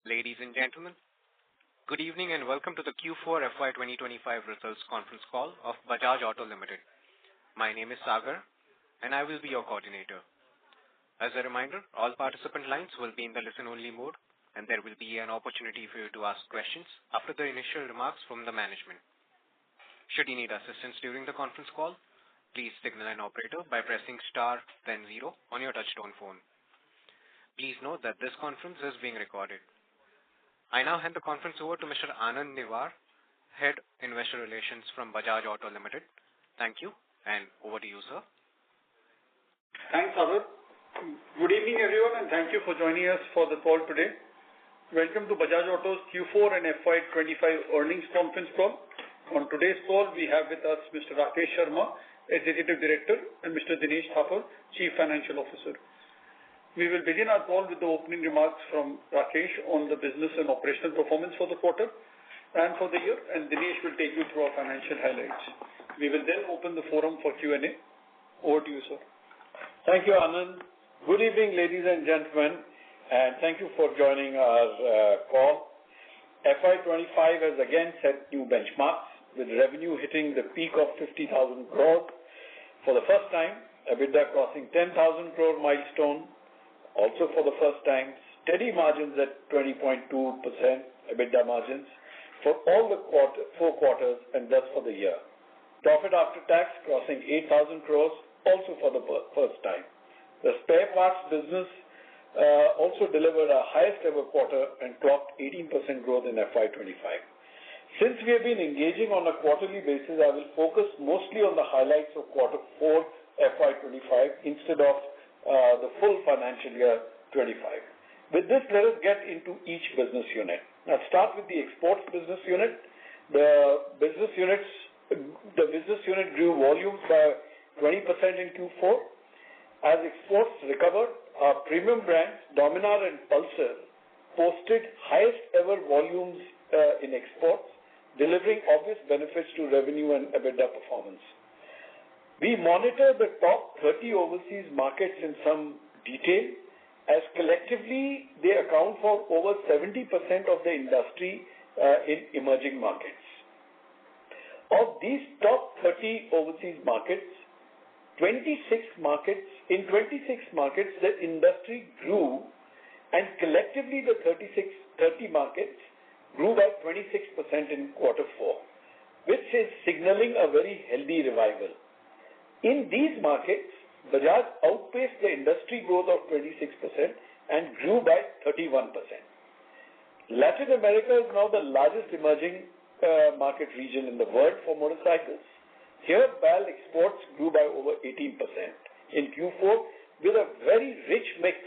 Ladies and gentlemen, good evening and welcome to the Q4 FY2025 results conference call of Bajaj Auto Ltd. My name is Sagar and I will be your coordinator. As a reminder, all participant lines will be in the listen-only mode and there will be an opportunity for you to ask questions after the initial remarks from the management. Should you need assistance during the conference call, please signal an operator by pressing star then 0 on your touchtone phone. Please note that this conference is being recorded. I now hand the conference over to Mr. Anand Newar, Head Investor Relations from Bajaj Auto Ltd. Thank you and over to you, sir. Thanks, Sagar. Good evening, everyone, and thank you for joining us for the call today. Welcome to Bajaj Auto's Q4 and FY25 earnings conference call. On today's call, we have with us Mr. Rakesh Sharma, Executive Director, and Mr. Dinesh Thapar, Chief Financial Officer. We will begin our call with the opening remarks from Rakesh on the business and operational performance for the quarter and for the year, and Dinesh will take you through our financial highlights. We will then open the forum for Q&A. Over to you, sir. Thank you, Anand. Good evening, ladies and gentlemen, and thank you for joining our call. FY25 has again set new benchmarks, with revenue hitting the peak of 50,000 crore for the first time, EBITDA crossing 10,000 crore milestone, also for the first time, steady margins at 20.2% EBITDA margins for all the four quarters and thus for the year. Profit after tax crossing 8,000 crores, also for the first time. The spare parts business also delivered our highest ever quarter and clocked 18% growth in FY25. Since we have been engaging on a quarterly basis, I will focus mostly on the highlights of quarter 4 FY25 instead of the full financial year 25. With this, let us get into each business unit. I'll start with the exports business unit. The business unit grew volumes by 20% in Q4. As exports recovered, our premium brands, Dominar and Pulsar, posted highest ever volumes in exports, delivering obvious benefits to revenue and EBITDA performance. We monitor the top 30 overseas markets in some detail, as collectively they account for over 70% of the industry in emerging markets. Of these top 30 overseas markets, 26 markets the industry grew, and collectively the 30 markets grew by 26% in quarter 4, which is signaling a very healthy revival. In these markets, Bajaj outpaced the industry growth of 26% and grew by 31%. Latin America is now the largest emerging market region in the world for motorcycles. Here, BAL exports grew by over 18% in Q4 with a very rich mix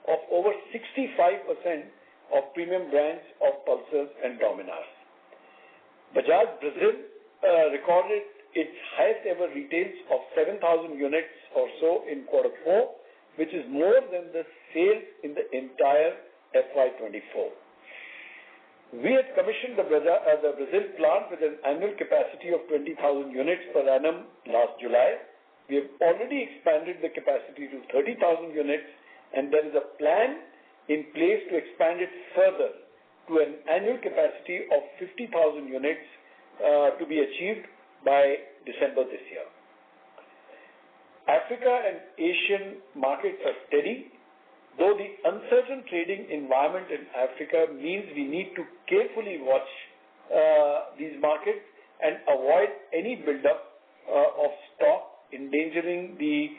of over 65% of premium brands of Pulsars and Dominars. Bajaj Brazil recorded its highest ever retails of 7,000 units or so in quarter 4, which is more than the sales in the entire FY24. We had commissioned the Brazil plant with an annual capacity of 20,000 units per annum last July. We have already expanded the capacity to 30,000 units, and there is a plan in place to expand it further to an annual capacity of 50,000 units to be achieved by December this year. Africa and Asian markets are steady, though the uncertain trading environment in Africa means we need to carefully watch these markets and avoid any buildup of stock endangering the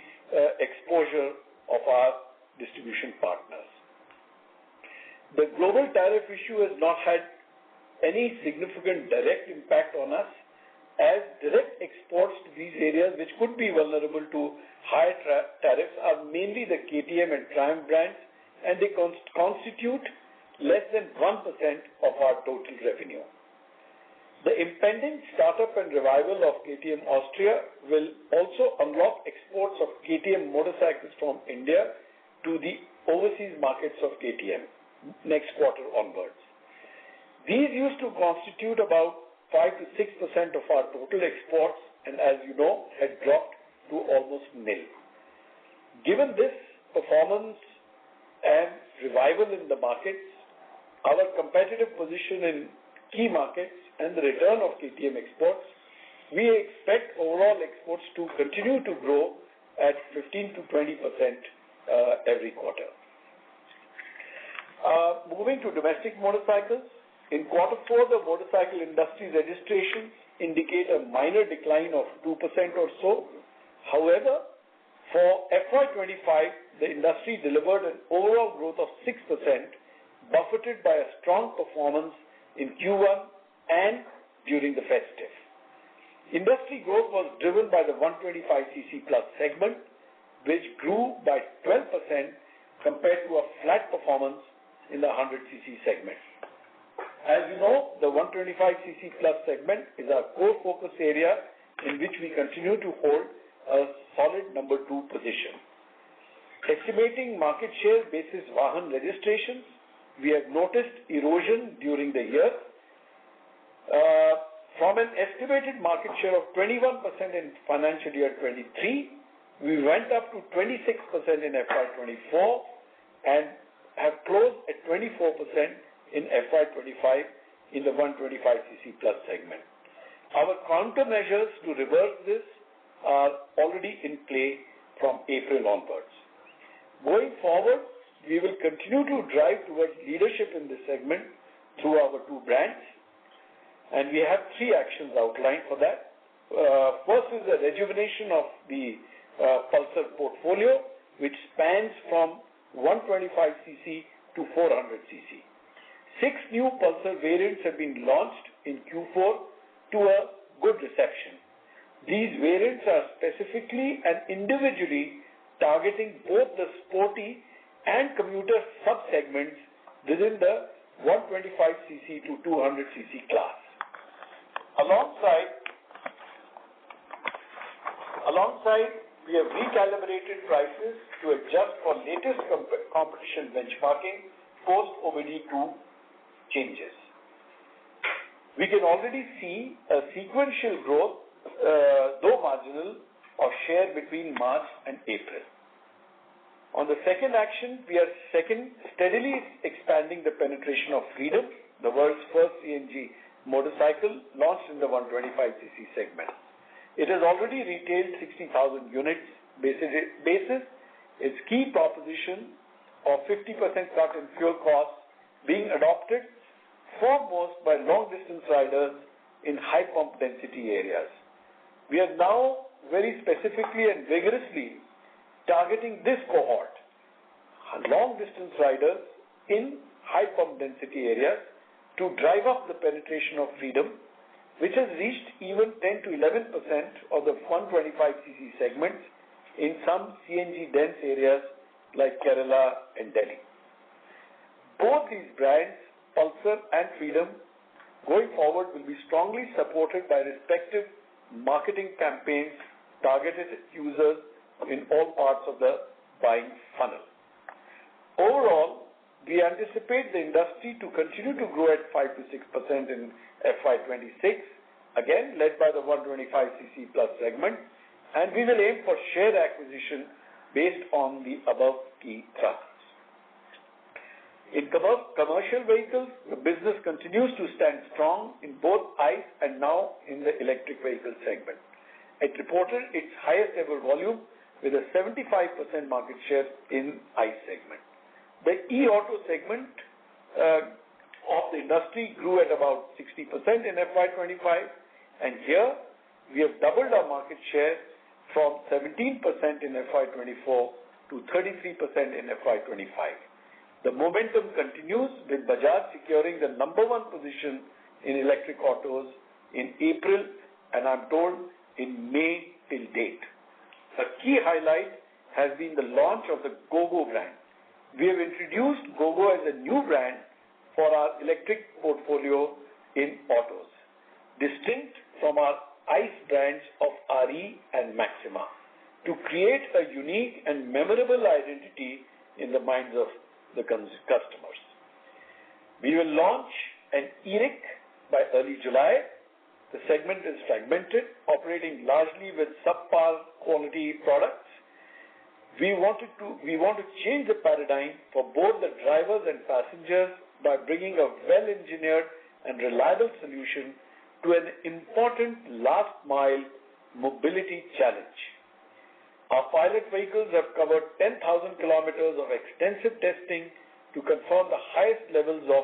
exposure of our distribution partners. The global tariff issue has not had any significant direct impact on us, as direct exports to these areas, which could be vulnerable to higher tariffs, are mainly the KTM and Triumph brands, and they constitute less than 1% of our total revenue. The impending startup and revival of KTM Austria will also unlock exports of KTM motorcycles from India to the overseas markets of KTM next quarter onwards. These used to constitute about 5 to 6% of our total exports, and as you know, had dropped to almost nil. Given this performance and revival in the markets, our competitive position in key markets, and the return of KTM exports, we expect overall exports to continue to grow at 15 to 20% every quarter. Moving to domestic motorcycles, in Q4, the motorcycle industry registrations indicate a minor decline of 2% or so. However, for FY25, the industry delivered an overall growth of 6%, buffeted by a strong performance in Q1 and during the festive. Industry growth was driven by the 125cc plus segment, which grew by 12% compared to a flat performance in the 100cc segment. As you know, the 125cc plus segment is our core focus area in which we continue to hold a solid number 2 position. Estimating market share basis Vahan registrations, we have noticed erosion during the year. From an estimated market share of 21% in financial year 23, we went up to 26% in FY24 and have closed at 24% in FY25 in the 125cc plus segment. Our countermeasures to reverse this are already in play from April onwards. Going forward, we will continue to drive towards leadership in this segment through our 2 brands, and we have 3 actions outlined for that. First is the rejuvenation of the Pulsar portfolio, which spans from 125cc to 400cc. 6 new Pulsar variants have been launched in Q4 to a good reception. These variants are specifically and individually targeting both the sporty and commuter sub-segments within the 125cc to 200cc class. Alongside, we have recalibrated prices to adjust for latest competition benchmarking post-OBD2 changes. We can already see a sequential growth, though marginal, of share between March and April. On the second action, we are steadily expanding the penetration of Freedom, the world's first CNG motorcycle launched in the 125cc segment. It has already retailed 60,000 units basis its key proposition of 50% cut in fuel costs being adopted foremost by long-distance riders in high pump density areas. We are now very specifically and vigorously targeting this cohort, long-distance riders in high pump density areas, to drive up the penetration of Freedom, which has reached even 10 to 11% of the 125cc segments in some CNG-dense areas like Kerala and Delhi. Both these brands, Pulsar and Freedom, going forward will be strongly supported by respective marketing campaigns targeted at users in all parts of the buying funnel. Overall, we anticipate the industry to continue to grow at 5 to 6% in FY26, again led by the 125cc plus segment, and we will aim for share acquisition based on the above key thrusts. In commercial vehicles, the business continues to stand strong in both ICE and now in the electric vehicle segment. It reported its highest ever volume with a 75% market share in ICE segment. The e-auto segment of the industry grew at about 60% in FY25, and here we have doubled our market share from 17% in FY24 to 33% in FY25. The momentum continues with Bajaj securing the number 1 position in electric autos in April, and I'm told in May till date. A key highlight has been the launch of the GoGo brand. We have introduced GoGo as a new brand for our electric portfolio in autos, distinct from our ICE brands of RE and Maxima, to create a unique and memorable identity in the minds of the customers. We will launch an e-rick by early July. The segment is fragmented, operating largely with subpar quality products. We want to change the paradigm for both the drivers and passengers by bringing a well-engineered and reliable solution to an important last-mile mobility challenge. Our pilot vehicles have covered 10,000 kilometers of extensive testing to confirm the highest levels of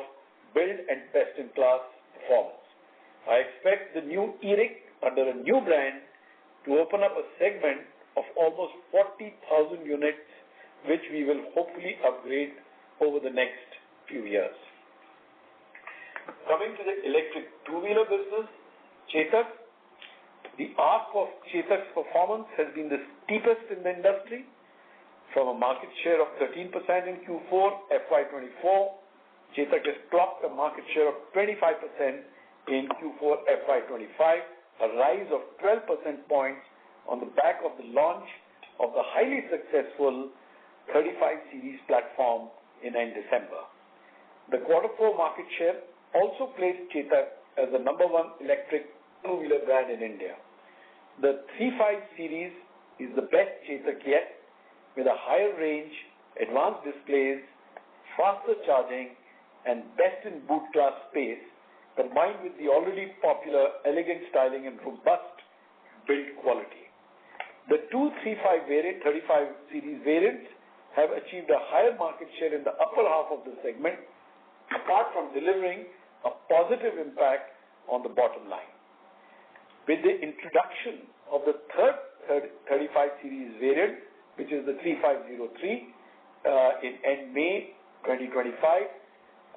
build and best-in-class performance. I expect the new e-rick under a new brand to open up a segment of almost 40,000 units, which we will hopefully upgrade over the next few years. Coming to the electric two-wheeler business, Chetak, the arc of Chetak's performance has been the steepest in the industry. From a market share of 13% in Q4 FY2024, Chetak has clocked a market share of 25% in Q4 FY2025, a rise of 12 percentage points on the back of the launch of the highly successful 35 series platform in end December. The Q4 market share also placed Chetak as the number one electric two-wheeler brand in India. The 35 series is the best Chetak yet, with a higher range, advanced displays, faster charging, and best-in-boot class space, combined with the already popular elegant styling and robust build quality. The two 35 series variants have achieved a higher market share in the upper half of the segment, apart from delivering a positive impact on the bottom line. With the introduction of the third 35 series variant, which is the 3503 in end May 2025,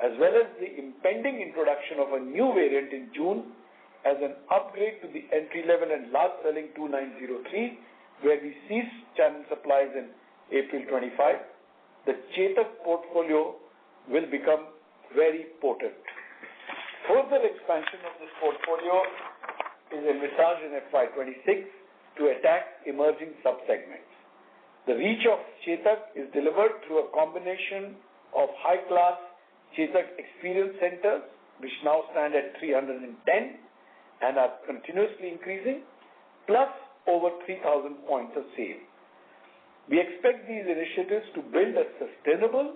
as well as the impending introduction of a new variant in June as an upgrade to the entry-level and large-selling 2903, where we ceased channel supplies in April 25, the Chetak portfolio will become very potent. Further expansion of this portfolio is envisaged in FY26 to attack emerging subsegments. The reach of Chetak is delivered through a combination of high-class Chetak experience centers, which now stand at 310 and are continuously increasing, plus over 3,000 points of sale. We expect these initiatives to build a sustainable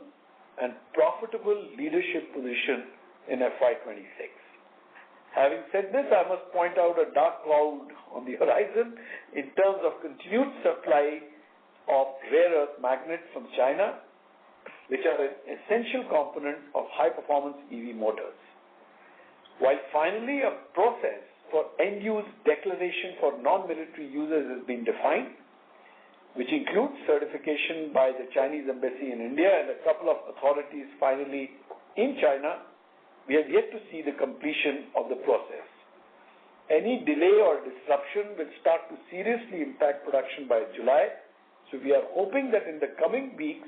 and profitable leadership position in FY26. Having said this, I must point out a dark cloud on the horizon in terms of continued supply of rare earth magnets from China, which are an essential component of high-performance EV motors. While finally a process for end-use declaration for non-military users has been defined, which includes certification by the Chinese embassy in India and a couple of authorities finally in China, we have yet to see the completion of the process. Any delay or disruption will start to seriously impact production by July, so we are hoping that in the coming weeks,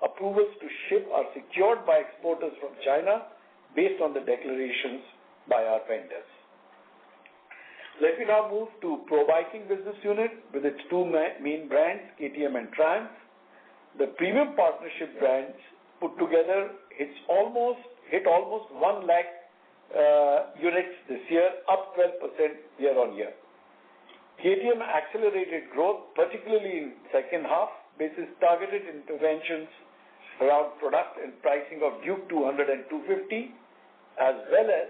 approvals to ship are secured by exporters from China based on the declarations by our vendors. Let me now move to Pro Biking business unit with its two main brands, KTM and Triumph. The premium partnership brands put together hit almost 1 lakh units this year, up 12% year on year. KTM accelerated growth, particularly in second half, basis targeted interventions around product and pricing of Duke 200 and 250, as well as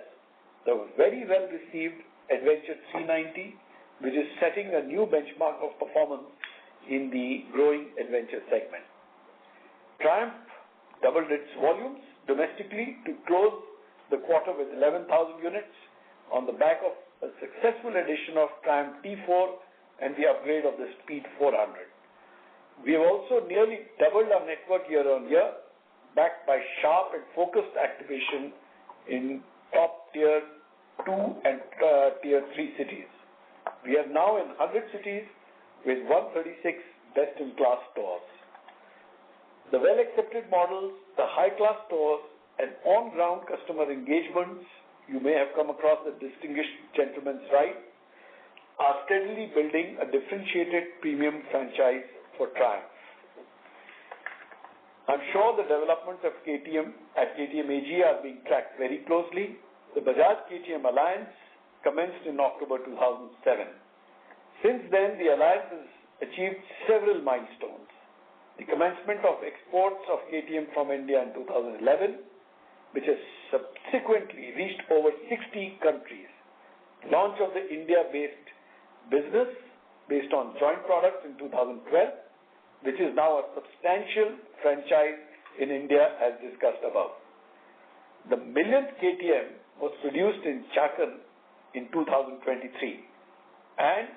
the very well-received Adventure 390, which is setting a new benchmark of performance in the growing adventure segment. Triumph doubled its volumes domestically to close the quarter with 11,000 units on the back of a successful addition of Triumph T4 and the upgrade of the Speed 400. We have also nearly doubled our network year on year, backed by sharp and focused activation in top tier 2 and tier 3 cities. We are now in 100 cities with 136 best-in-class stores. The well-accepted models, the high-class stores, and on-ground customer engagements, you may have come across the distinguished gentleman's ride, are steadily building a differentiated premium franchise for Triumph. I'm sure the developments of KTM at KTM AG are being tracked very closely. The Bajaj KTM Alliance commenced in October 2007. Since then, the alliance has achieved several milestones. The commencement of exports of KTM from India in 2011, which has subsequently reached over 60 countries. Launch of the India-based business based on joint products in 2012, which is now a substantial franchise in India as discussed above. The millionth KTM was produced in Chakan in 2023, and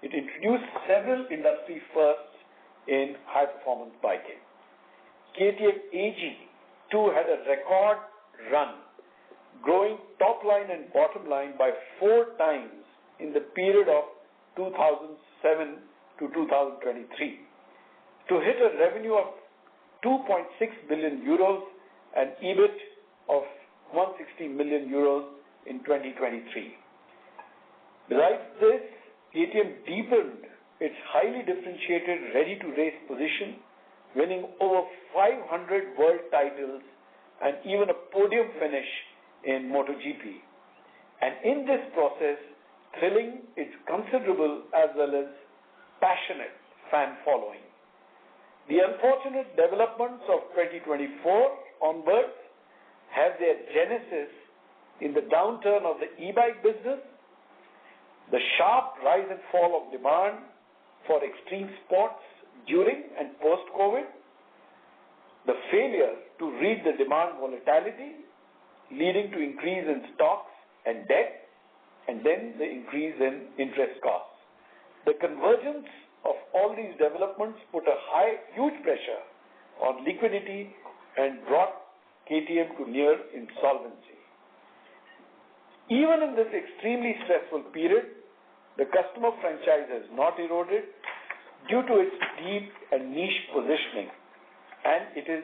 it introduced several industry firsts in high-performance biking. KTM AG too had a record run, growing top line and bottom line by 4 times in the period of 2007 to 2023 to hit a revenue of 2.6 billion euros and EBIT of 160 million euros in 2023. Besides this, KTM deepened its highly differentiated ready-to-race position, winning over 500 world titles and even a podium finish in MotoGP. And in this process, thrilling its considerable as well as passionate fan following. The unfortunate developments of 2024 onwards have their genesis in the downturn of the e-bike business, the sharp rise and fall of demand for extreme sports during and post-COVID, the failure to read the demand volatility, leading to increase in stocks and debt, and then the increase in interest costs. The convergence of all these developments put a huge pressure on liquidity and brought KTM to near insolvency. Even in this extremely stressful period, the customer franchise has not eroded due to its deep and niche positioning, and it is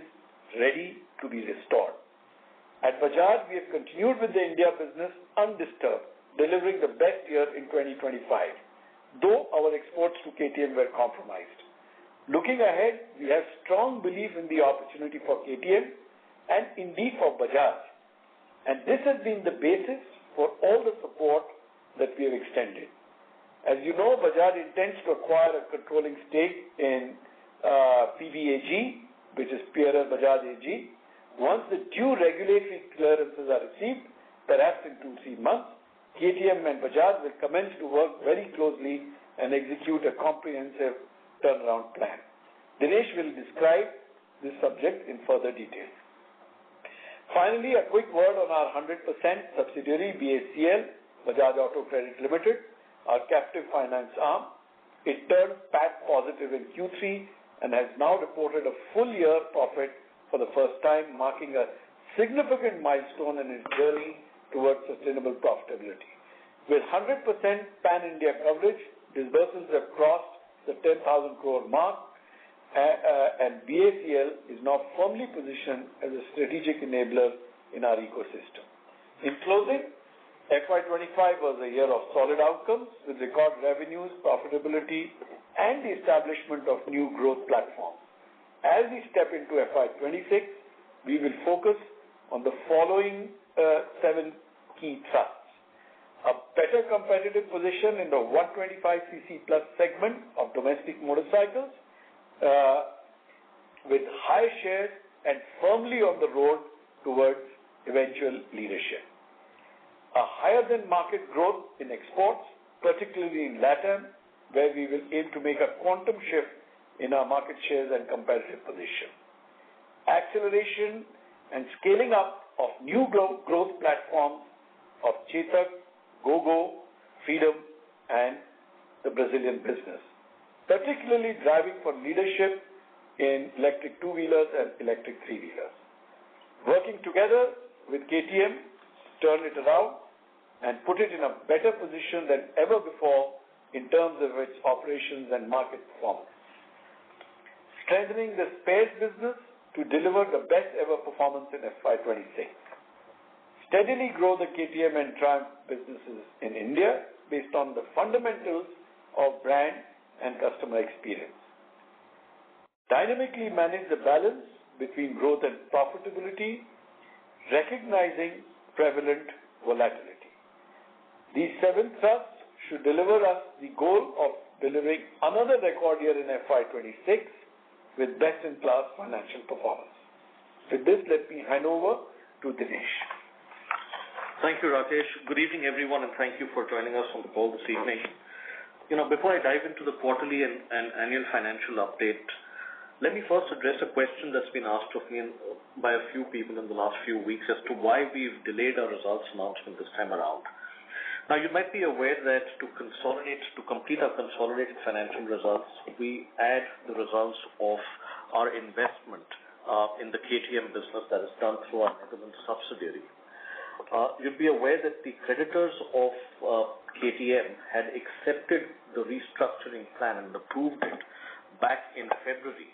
ready to be restored. At Bajaj, we have continued with the India business undisturbed, delivering the best year in 2025, though our exports to KTM were compromised. Looking ahead, we have strong belief in the opportunity for KTM and indeed for Bajaj, and this has been the basis for all the support that we have extended. As you know, Bajaj intends to acquire a controlling stake in PBAG, which is Pierer Bajaj AG. Once the due regulatory clearances are received, perhaps in 2-3 months, KTM and Bajaj will commence to work very closely and execute a comprehensive turnaround plan. Dinesh will describe this subject in further detail. Finally, a quick word on our 100% subsidiary BACL, Bajaj Auto Ltd, our captive finance arm. It turned PAT positive in Q3 and has now reported a full year profit for the first time, marking a significant milestone in its journey towards sustainable profitability. With 100% pan-India coverage, disbursements have crossed the 10,000 crore mark, and BACL is now firmly positioned as a strategic enabler in our ecosystem. In closing, FY25 was a year of solid outcomes with record revenues, profitability, and the establishment of new growth platforms. As we step into FY26, we will focus on the following 7 key thrusts. A better competitive position in the 125cc plus segment of domestic motorcycles with high shares and firmly on the road towards eventual leadership. A higher than market growth in exports, particularly in LATAM, where we will aim to make a quantum shift in our market shares and competitive position. Acceleration and scaling up of new growth platforms of Chetak, GoGo, Freedom, and the Brazilian business, particularly driving for leadership in electric two-wheelers and electric three-wheelers. Working together with KTM, turn it around and put it in a better position than ever before in terms of its operations and market performance. Strengthening the spares business to deliver the best ever performance in FY26. Steadily grow the KTM and Triumph businesses in India based on the fundamentals of brand and customer experience. Dynamically manage the balance between growth and profitability, recognizing prevalent volatility. These 7 thrusts should deliver us the goal of delivering another record year in FY26 with best-in-class financial performance. With this, let me hand over to Dinesh. Thank you, Rakesh. Good evening, everyone, and thank you for joining us on the call this evening. Before I dive into the quarterly and annual financial update, let me first address a question that's been asked of me by a few people in the last few weeks as to why we've delayed our results announcement this time around. Now, you might be aware that to complete our consolidated financial results, we add the results of our investment in the KTM business that is done through our Netherlands subsidiary. You'd be aware that the creditors of KTM had accepted the restructuring plan and approved it back in February,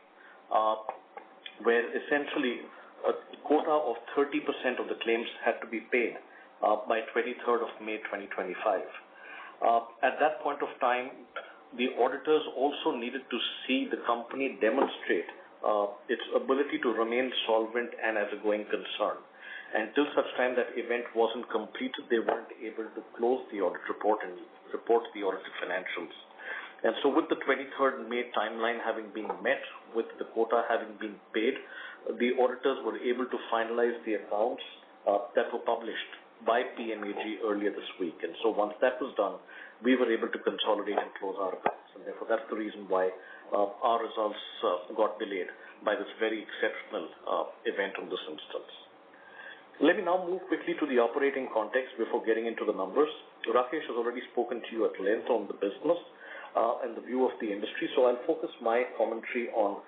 where essentially a quota of 30% of the claims had to be paid by 23rd of May 2025. At that point of time, the auditors also needed to see the company demonstrate its ability to remain solvent and as a going concern. Until such time that event wasn't completed, they weren't able to close the audit report and report the audited financials. And so with the 23rd May timeline having been met, with the quota having been paid, the auditors were able to finalize the accounts that were published by PMAG earlier this week. And so once that was done, we were able to consolidate and close our accounts. And therefore, that's the reason why our results got delayed by this very exceptional event in this instance. Let me now move quickly to the operating context before getting into the numbers. Rakesh has already spoken to you at length on the business and the view of the industry, so I'll focus my commentary on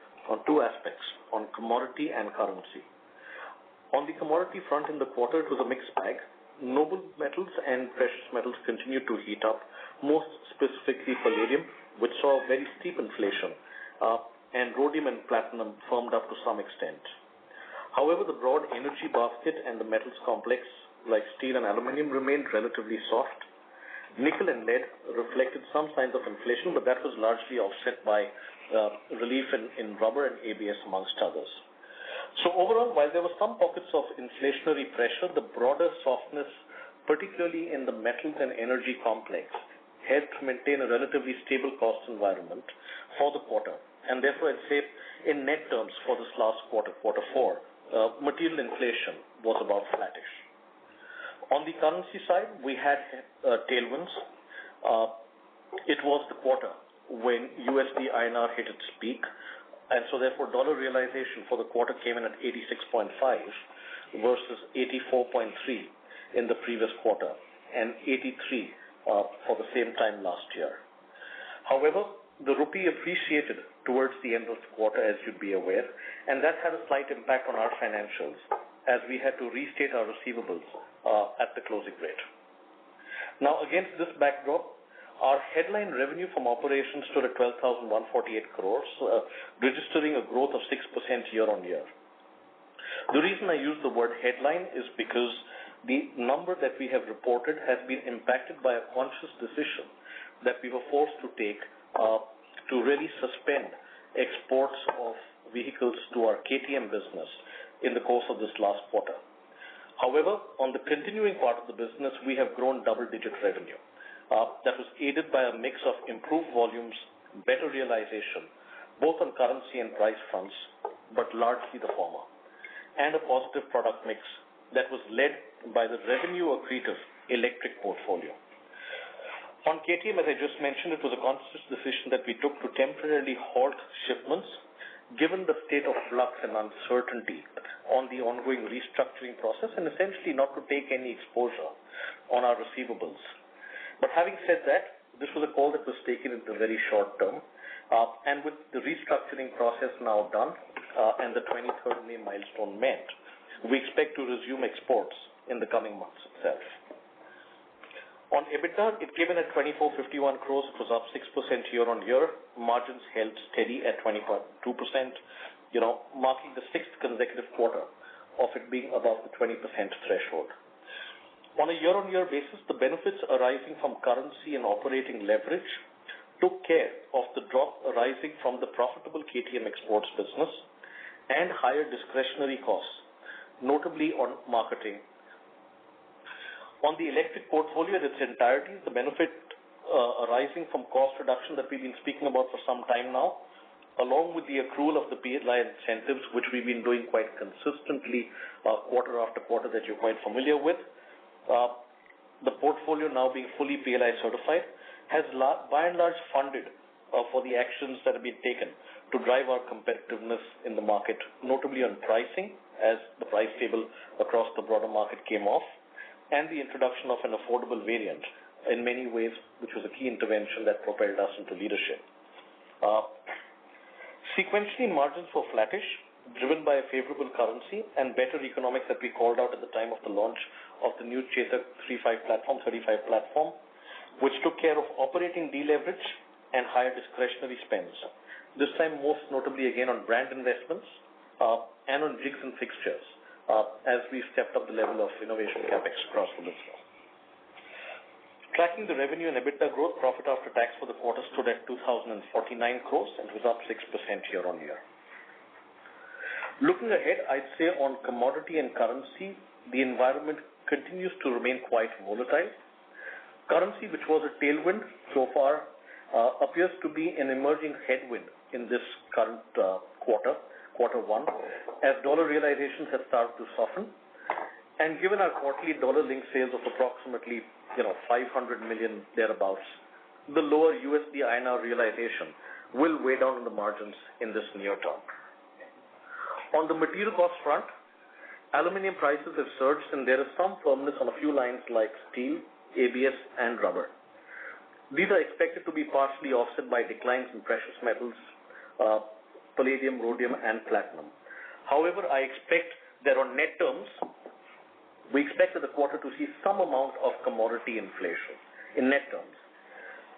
two aspects, on commodity and currency. On the commodity front in the quarter, it was a mixed bag. Noble metals and precious metals continued to heat up, most specifically palladium, which saw very steep inflation, and rhodium and platinum firmed up to some extent. However, the broad energy basket and the metals complex, like steel and aluminium, remained relatively soft. Nickel and lead reflected some signs of inflation, but that was largely offset by relief in rubber and ABS, amongst others. So overall, while there were some pockets of inflationary pressure, the broader softness, particularly in the metals and energy complex, helped maintain a relatively stable cost environment for the quarter. And therefore, I'd say in net terms for this last quarter, quarter four, material inflation was about flattish. On the currency side, we had tailwinds. It was the quarter when USD INR hit its peak. And so therefore, dollar realization for the quarter came in at 86.5 versus 84.3 in the previous quarter and 83 for the same time last year. However, the rupee appreciated towards the end of the quarter, as you'd be aware, and that had a slight impact on our financials as we had to restate our receivables at the closing rate. Now, against this backdrop, our headline revenue from operations stood at 12,148 crores, registering a growth of 6% year-on-year. The reason I use the word headline is because the number that we have reported has been impacted by a conscious decision that we were forced to take to really suspend exports of vehicles to our KTM business in the course of this last quarter. However, on the continuing part of the business, we have grown double-digit revenue. That was aided by a mix of improved volumes, better realization, both on currency and price fronts, but largely the former, and a positive product mix that was led by the revenue accretive electric portfolio. On KTM, as I just mentioned, it was a conscious decision that we took to temporarily halt shipments, given the state of flux and uncertainty on the ongoing restructuring process, and essentially not to take any exposure on our receivables. But having said that, this was a call that was taken in the very short term, and with the restructuring process now done and the 23rd May milestone met, we expect to resume exports in the coming months itself. On EBITDA, it came in at 2451 crores. It was up 6% year-on-year. Margins held steady at 20.2%, marking the sixth consecutive quarter of it being above the 20% threshold. On a year-on-year basis, the benefits arising from currency and operating leverage took care of the drop arising from the profitable KTM exports business and higher discretionary costs, notably on marketing. On the electric portfolio in its entirety, the benefit arising from cost reduction that we've been speaking about for some time now along with the accrual of the PLI incentives, which we've been doing quite consistently quarter after quarter that you're quite familiar with, the portfolio now being fully PLI certified has by and large funded for the actions that have been taken to drive our competitiveness in the market, notably on pricing, as the price table across the broader market came off, and the introduction of an affordable variant in many ways, which was a key intervention that propelled us into leadership. Sequentially, margins were flattish, driven by a favorable currency and better economics that we called out at the time of the launch of the new Chetak 35 platform, which took care of operating deleverage and higher discretionary spends. This time, most notably again on brand investments and on jigs and fixtures, as we stepped up the level of innovation capex across the business. Tracking the revenue and EBITDA growth, profit after tax for the quarter stood at 2,049 crores and was up 6% year-on-year. Looking ahead, I'd say on commodity and currency, the environment continues to remain quite volatile. Currency, which was a tailwind so far, appears to be an emerging headwind in this current quarter one, as dollar realizations have started to soften. And given our quarterly dollar-linked sales of approximately 500 million thereabouts, the lower USD INR realization will weigh down on the margins in this near term. On the material cost front, aluminium prices have surged, and there is some firmness on a few lines like steel, ABS, and rubber. These are expected to be partially offset by declines in precious metals, palladium, rhodium, and platinum. However, I expect that on net terms, we expect the quarter to see some amount of commodity inflation in net terms.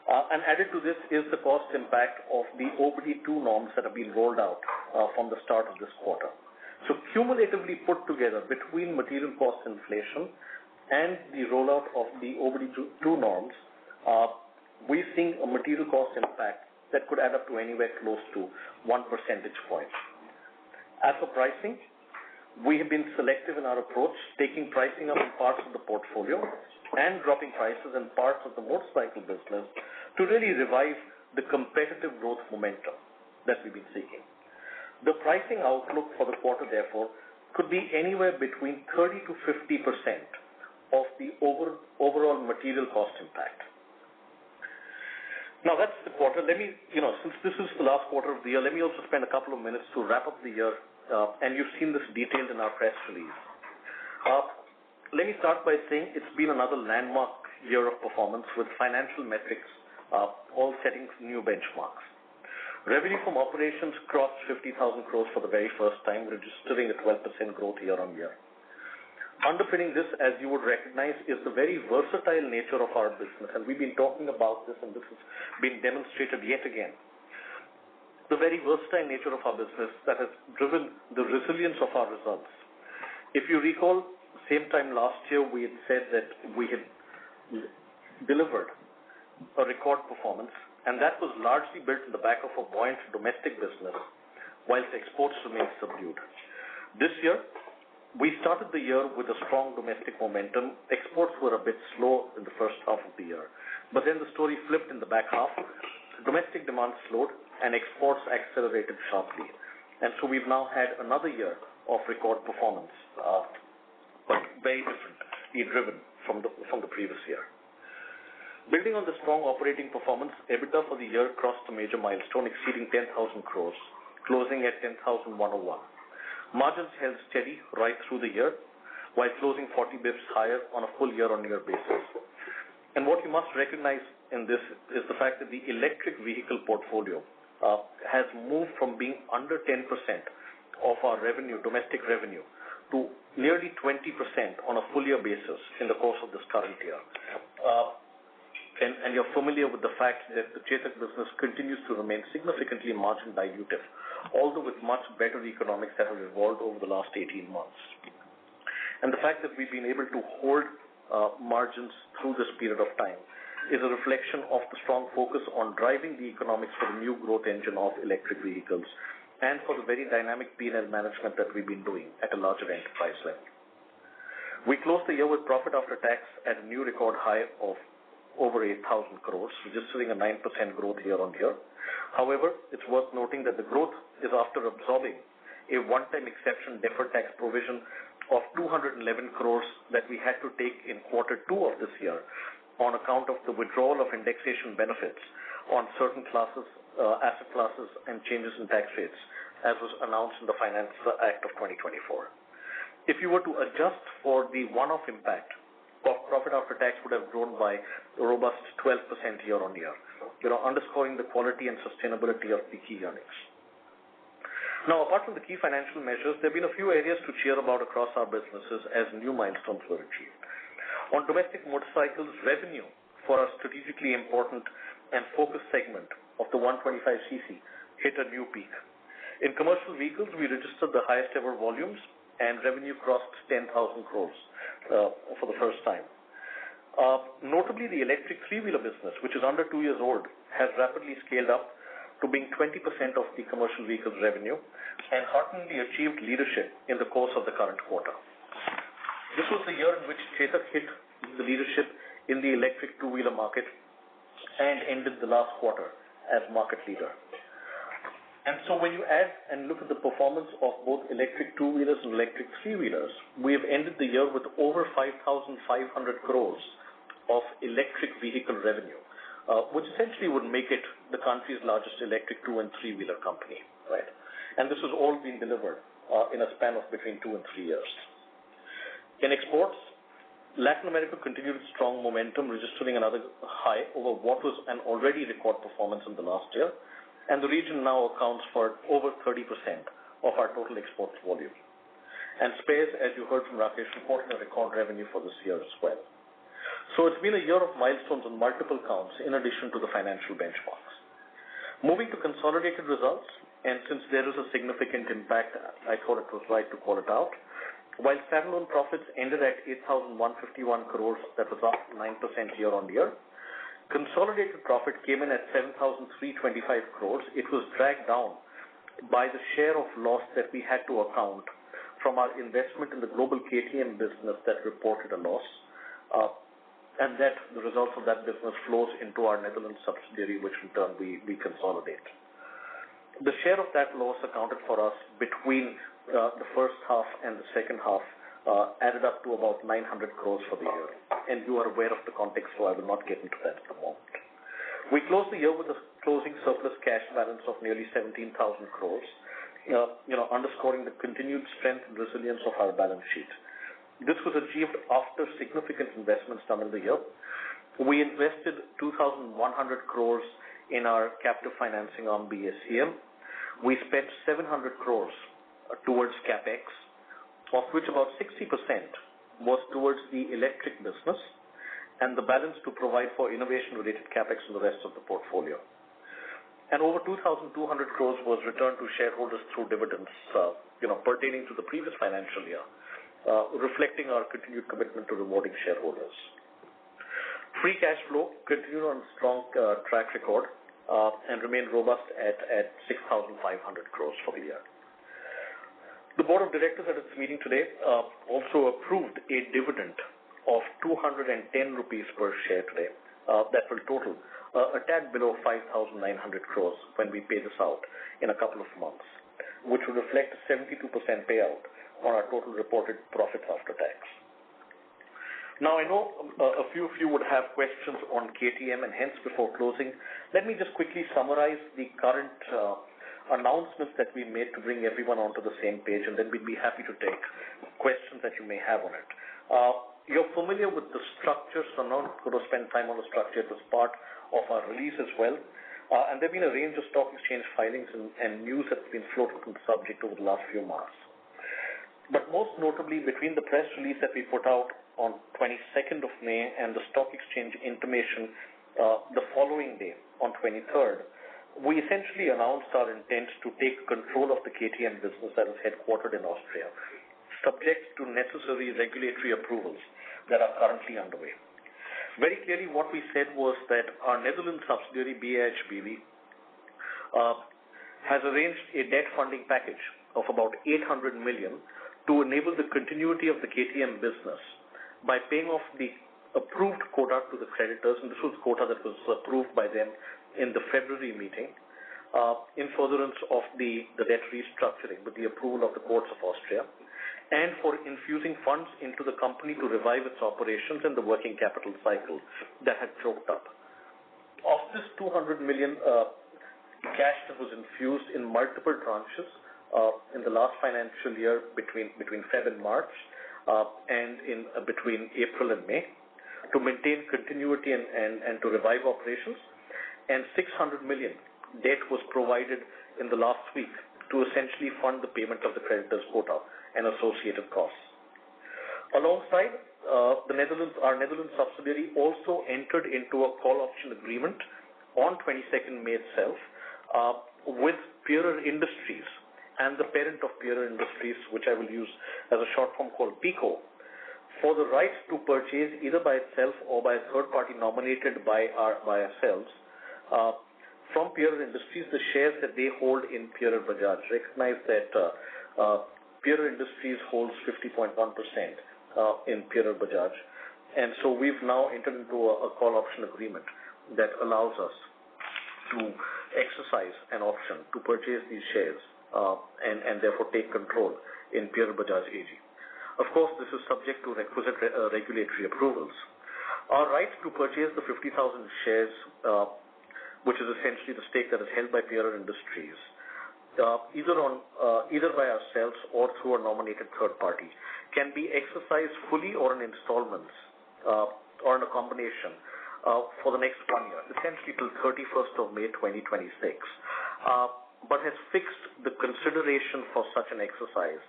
And added to this is the cost impact of the OBD2 norms that have been rolled out from the start of this quarter. So cumulatively put together between material cost inflation and the rollout of the OBD2 norms, we're seeing a material cost impact that could add up to anywhere close to 1 percentage point. As for pricing, we have been selective in our approach, taking pricing up in parts of the portfolio and dropping prices in parts of the motorcycle business to really revive the competitive growth momentum that we've been seeking. The pricing outlook for the quarter, therefore, could be anywhere between 30 to 50% of the overall material cost impact. Now, that's the quarter. Let me, since this is the last quarter of the year, let me also spend a couple of minutes to wrap up the year, and you've seen this detailed in our press release. Let me start by saying it's been another landmark year of performance with financial metrics all setting new benchmarks. Revenue from operations crossed 50,000 crores for the very first time, registering a 12% growth year-on-year. Underpinning this, as you would recognize, is the very versatile nature of our business, and we've been talking about this, and this has been demonstrated yet again. The very versatile nature of our business that has driven the resilience of our results. If you recall, same time last year, we had said that we had delivered a record performance, and that was largely built in the back of a buoyant domestic business, whilst exports remained subdued. This year, we started the year with a strong domestic momentum. Exports were a bit slow in the first half of the year, but then the story flipped in the back half. Domestic demand slowed, and exports accelerated sharply. And so we've now had another year of record performance, but very differently driven from the previous year. Building on the strong operating performance, EBITDA for the year crossed a major milestone, exceeding 10,000 crores, closing at 10,101. Margins held steady right through the year, while closing 40 bips higher on a full year-on-year basis. And what you must recognize in this is the fact that the electric vehicle portfolio has moved from being under 10% of our revenue, domestic revenue, to nearly 20% on a full year basis in the course of this current year. And you're familiar with the fact that the Chetak business continues to remain significantly margin dilutive, although with much better economics that have evolved over the last 18 months. And the fact that we've been able to hold margins through this period of time is a reflection of the strong focus on driving the economics for the new growth engine of electric vehicles and for the very dynamic P&L management that we've been doing at a larger enterprise level. We closed the year with profit after tax at a new record high of over 8,000 crores, registering a 9% growth year-on-year. However, it's worth noting that the growth is after absorbing a one-time exception deferred tax provision of 211 crores that we had to take in quarter 2 of this year on account of the withdrawal of indexation benefits on certain classes, asset classes, and changes in tax rates, as was announced in the Finance Act of 2024. If you were to adjust for the one-off impact, profit after tax would have grown by a robust 12% year-on-year, underscoring the quality and sustainability of the key earnings. Now, apart from the key financial measures, there have been a few areas to cheer about across our businesses as new milestones were achieved. On domestic motorcycles, revenue for our strategically important and focused segment of the 125cc hit a new peak. In commercial vehicles, we registered the highest ever volumes and revenue crossed 10,000 crores for the first time. Notably, the electric three-wheeler business, which is under 2 years old, has rapidly scaled up to being 20% of the commercial vehicles revenue and hearteningly achieved leadership in the course of the current quarter. This was the year in which Chetak hit the leadership in the electric two-wheeler market and ended the last quarter as market leader. And so when you add and look at the performance of both electric two-wheelers and electric three-wheelers, we have ended the year with over 5,500 crores of electric vehicle revenue, which essentially would make it the country's largest electric two- and three-wheeler company, right? And this has all been delivered in a span of between 2 and 3 years. In exports, Latin America continued strong momentum, registering another high over what was an already record performance in the last year, and the region now accounts for over 30% of our total exports volume. And spares, as you heard from Rakesh, reported a record revenue for this year as well. So it's been a year of milestones on multiple counts in addition to the financial benchmarks. Moving to consolidated results, and since there is a significant impact, I thought it was right to call it out. While standalone profits ended at 8,151 crores, that was up 9% year-on-year. Consolidated profit came in at 7,325 crores. It was dragged down by the share of loss that we had to account from our investment in the global KTM business that reported a loss, and that the results of that business flows into our Netherlands subsidiary, which in turn we consolidate. The share of that loss accounted for us between the first half and the second half added up to about 900 crores for the year. And you are aware of the context, so I will not get into that at the moment. We closed the year with a closing surplus cash balance of nearly 17,000 crores, underscoring the continued strength and resilience of our balance sheet. This was achieved after significant investments done in the year. We invested 2,100 crores in our captive financing arm BSCM. We spent 700 crores towards CapEx, of which about 60% was towards the electric business, and the balance to provide for innovation-related CapEx in the rest of the portfolio. And over 2,200 crores was returned to shareholders through dividends, pertaining to the previous financial year, reflecting our continued commitment to rewarding shareholders. Free cash flow continued on a strong track record and remained robust at 6,500 crores for the year. The Board of Directors at its meeting today also approved a dividend of 210 rupees per share today. That will total a tad below 5,900 crores when we pay this out in a couple of months, which will reflect a 72% payout on our total reported profits after tax. Now, I know a few of you would have questions on KTM, and hence before closing, let me just quickly summarize the current announcements that we made to bring everyone onto the same page, and then we'd be happy to take questions that you may have on it. You're familiar with the structure, so I'm not going to spend time on the structure. It was part of our release as well. And there have been a range of stock exchange filings and news that's been floated on the subject over the last few months. But most notably, between the press release that we put out on 22nd of May and the stock exchange intimation the following day on 23rd, we essentially announced our intent to take control of the KTM business that is headquartered in Austria, subject to necessary regulatory approvals that are currently underway. Very clearly, what we said was that our Netherlands subsidiary, BAHBV, has arranged a debt funding package of about 800 million to enable the continuity of the KTM business by paying off the approved quota to the creditors, and this was quota that was approved by them in the February meeting, in furtherance of the debt restructuring with the approval of the courts of Austria, and for infusing funds into the company to revive its operations and the working capital cycle that had choked up. Of this 200 million cash that was infused in multiple tranches in the last financial year between Feb and March, and between April and May, to maintain continuity and to revive operations, and 600 million debt was provided in the last week to essentially fund the payment of the creditors' quota and associated costs. Alongside, our Netherlands subsidiary also entered into a call option agreement on 22nd May itself with Pierer Industries and the parent of Pierer Industries, which I will use as a short form called PICO, for the right to purchase either by itself or by a third party nominated by ourselves from Pierer Industries the shares that they hold in Pierer Bajaj. Recognize that Pierer Industries holds 50.1% in Pierer Bajaj, and so we've now entered into a call option agreement that allows us to exercise an option to purchase these shares and therefore take control in Pierer Bajaj AG. Of course, this is subject to requisite regulatory approvals. Our right to purchase the 50,000 shares, which is essentially the stake that is held by Pierer Industries, either by ourselves or through a nominated third party, can be exercised fully or in installments or in a combination for the next 1 year, essentially till 31st of May 2026, but has fixed the consideration for such an exercise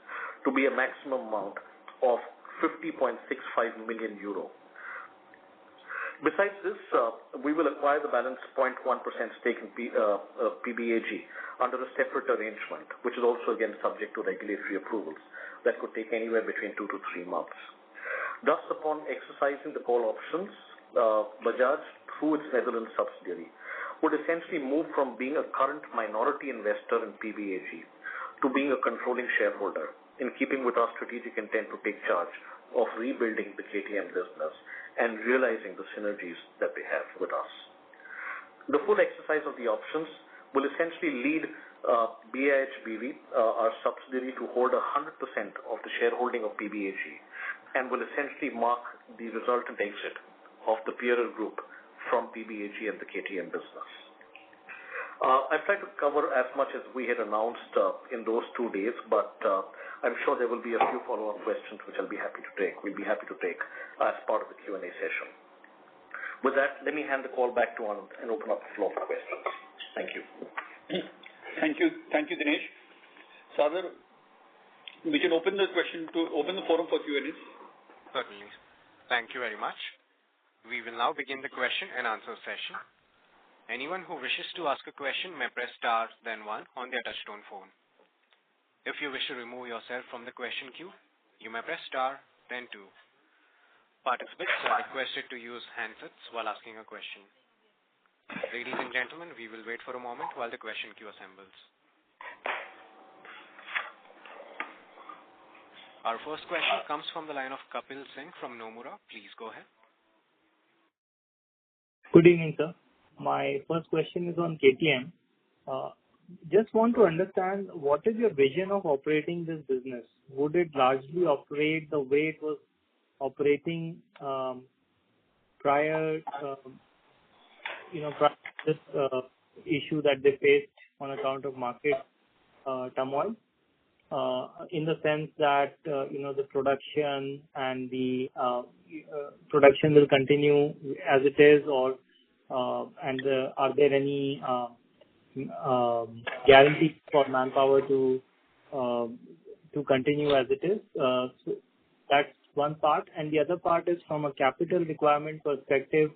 to be a maximum amount of 50.65 million euro. Besides this, we will acquire the balance 0.1% stake in PBAG under a separate arrangement, which is also again subject to regulatory approvals that could take anywhere between 2 to 3 months. Thus, upon exercising the call options, Bajaj, through its Netherlands subsidiary, would essentially move from being a current minority investor in PBAG to being a controlling shareholder, in keeping with our strategic intent to take charge of rebuilding the KTM business and realizing the synergies that they have with us. The full exercise of the options will essentially lead BIH BV, our subsidiary, to hold 100% of the shareholding of PBAG and will essentially mark the resultant exit of the Pierer Group from PBAG and the KTM business. I've tried to cover as much as we had announced in those 2 days, but I'm sure there will be a few follow-up questions which We'll be happy to take as part of the Q&A session. With that, let me hand the call back to Anand and open up the floor for questions. Thank you. Thank you, Dinesh. Sagar, we can open the forum for Q&As. Certainly. Thank you very much. We will now begin the question and answer session. Anyone who wishes to ask a question may press star then 1 on their touchtone phone. If you wish to remove yourself from the question queue, you may press star then 2. Participants are requested to use handsets while asking a question. Ladies and gentlemen, we will wait for a moment while the question queue assembles. Our first question comes from the line of Kapil Singh from Nomura. Please go ahead. Good evening, sir. My first question is on KTM. Just want to understand, what is your vision of operating this business? Would it largely operate the way it was operating prior to this issue that they faced on account of market turmoil? In the sense that the production and the production will continue as it is, or are there any guarantees for manpower to continue as it is? So that's one part, and the other part is from a capital requirement perspective.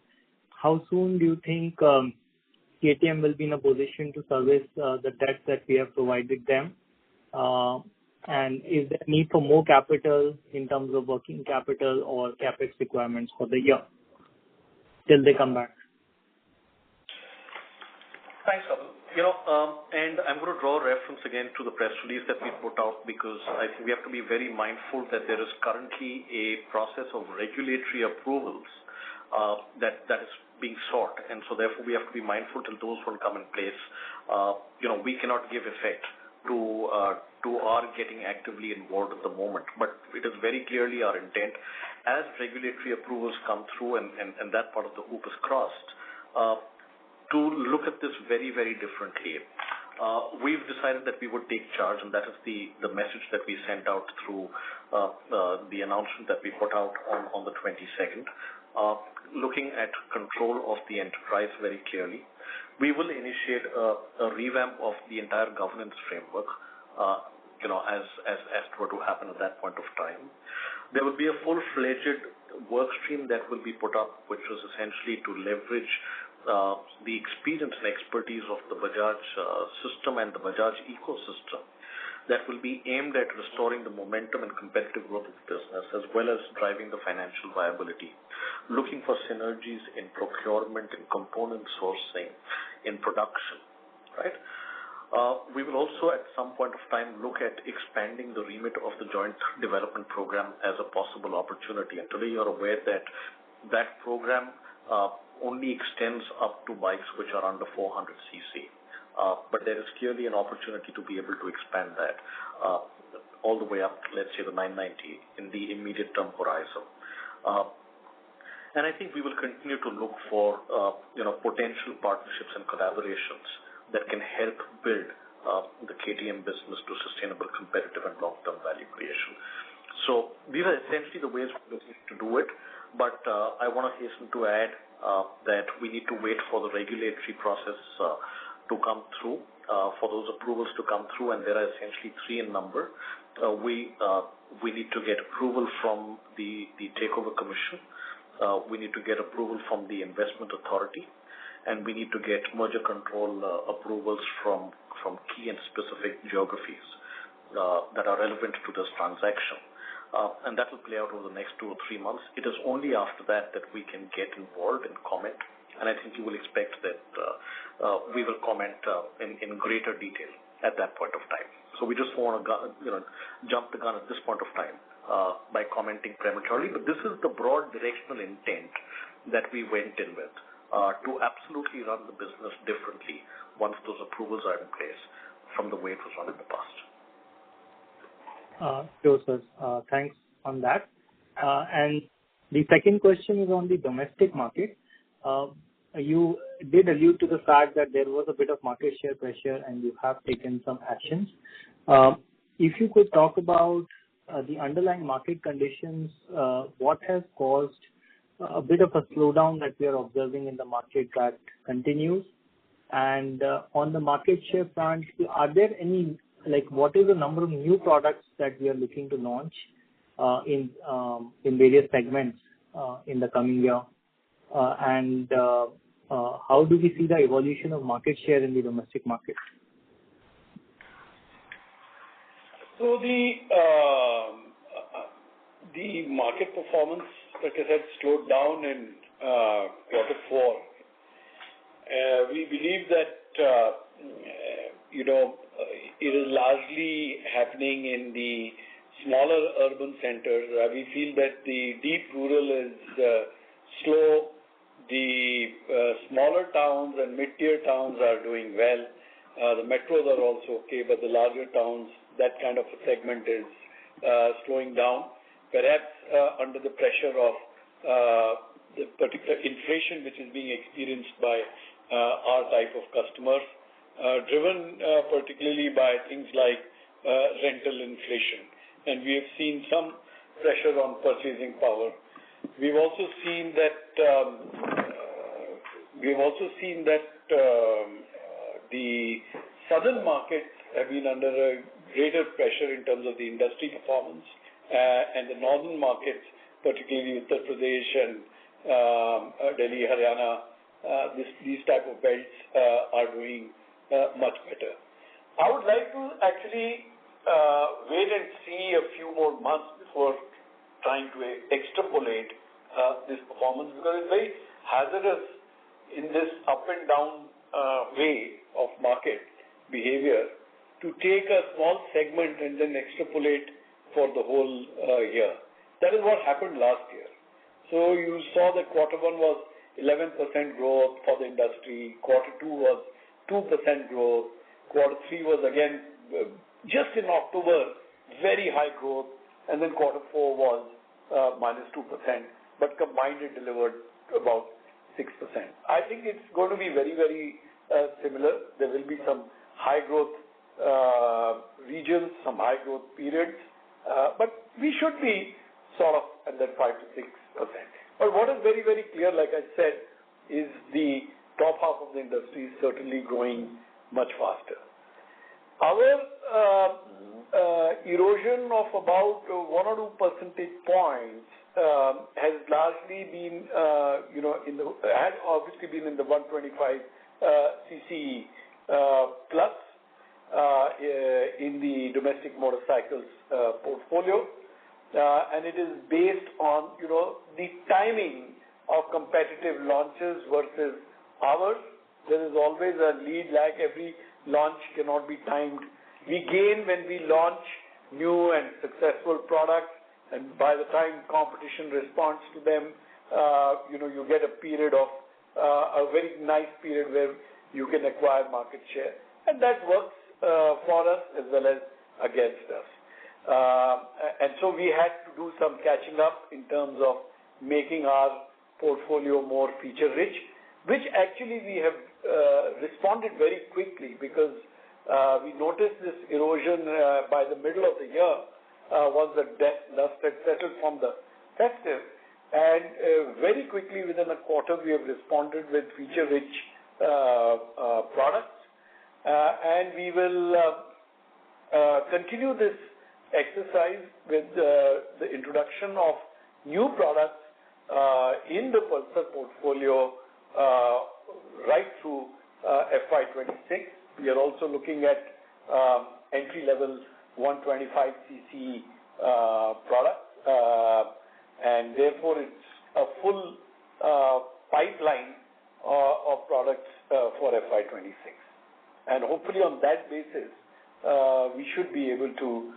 How soon do you think KTM will be in a position to service the debt that we have provided them? And is there need for more capital in terms of working capital or capex requirements for the year till they come back? Thanks, Kapil. And I'm going to draw reference again to the press release that we put out, because I think we have to be very mindful that there is currently a process of regulatory approvals that is being sought, and so therefore we have to be mindful till those will come in place. We cannot give effect to our getting actively involved at the moment, but it is very clearly our intent, as regulatory approvals come through and that part of the hoop is crossed, to look at this very, very differently. We've decided that we would take charge, and that is the message that we sent out through the announcement that we put out on the 22nd. Looking at control of the enterprise very clearly, we will initiate a revamp of the entire governance framework, as were to happen at that point of time. There will be a full-fledged work stream that will be put up, which was essentially to leverage the experience and expertise of the Bajaj system and the Bajaj ecosystem, that will be aimed at restoring the momentum and competitive growth of the business, as well as driving the financial viability, looking for synergies in procurement, in component sourcing, in production, right? We will also at some point of time look at expanding the remit of the joint development program as a possible opportunity. And today you're aware that that program only extends up to bikes which are under 400 cc. But there is clearly an opportunity to be able to expand that all the way up, let's say, the 990 in the immediate term horizon. And I think we will continue to look for potential partnerships and collaborations that can help build the KTM business to sustainable, competitive, and long-term value creation. So these are essentially the ways we're looking to do it. But I want to hasten to add that we need to wait for the regulatory process to come through, for those approvals to come through, and there are essentially three in number. We need to get approval from the Takeover Commission. We need to get approval from the Investment Authority, and we need to get merger control approvals from key and specific geographies that are relevant to this transaction. And that will play out over the next 2 or 3 months. It is only after that we can get involved and comment. And I think you will expect that we will comment in greater detail at that point of time. So we just want to jump the gun at this point of time by commenting prematurely. But this is the broad directional intent that we went in with, to absolutely run the business differently once those approvals are in place from the way it was run in the past. Sure, sir. Thanks on that. And the second question is on the domestic market. You did allude to the fact that there was a bit of market share pressure and you have taken some actions. If you could talk about the underlying market conditions, what has caused a bit of a slowdown that we are observing in the market that continues? And on the market share front, are there any, what is the number of new products that we are looking to launch in various segments in the coming year? And how do we see the evolution of market share in the domestic market? So the market performance, like I said, slowed down in Q4. We believe that it is largely happening in the smaller urban centers. We feel that the deep rural is slow. The smaller towns and mid-tier towns are doing well. The metros are also okay, but the larger towns, that kind of a segment is slowing down, perhaps under the pressure of the particular inflation which is being experienced by our type of customers, driven particularly by things like rental inflation. And we have seen some pressure on purchasing power. We've also seen that the southern markets have been under a greater pressure in terms of the industry performance, and the northern markets, particularly Uttar Pradesh and Delhi, Haryana, these type of belts are doing much better. I would like to actually wait and see a few more months before trying to extrapolate this performance, because it's very hazardous in this up and down way of market behavior to take a small segment and then extrapolate for the whole year. That is what happened last year. So you saw that quarter one was 11% growth for the industry, quarter two was 2% growth, quarter three was again, just in October, very high growth, and then quarter four was minus 2%, but combined it delivered about 6%. I think it's going to be very, very similar. There will be some high growth regions, some high growth periods, but we should be sort of at that 5 to 6%. But what is very, very clear, like I said, is the top half of the industry is certainly growing much faster. Our erosion of about 1 or 2 percentage points has largely been, has obviously been in the 125 cc plus in the domestic motorcycles portfolio, and it is based on the timing of competitive launches versus ours. There is always a lead lag. Every launch cannot be timed. We gain when we launch new and successful products, and by the time competition responds to them, you get a period of a very nice period where you can acquire market share, and that works for us as well as against us. And so we had to do some catching up in terms of making our portfolio more feature-rich, which actually we have responded very quickly because we noticed this erosion by the middle of the year once the dust had settled from the festive, and very quickly within a quarter we have responded with feature-rich products, and we will continue this exercise with the introduction of new products in the Pulsar portfolio right through FY26. We are also looking at entry-level 125cc products, and therefore it's a full pipeline of products for FY26. And hopefully on that basis, we should be able to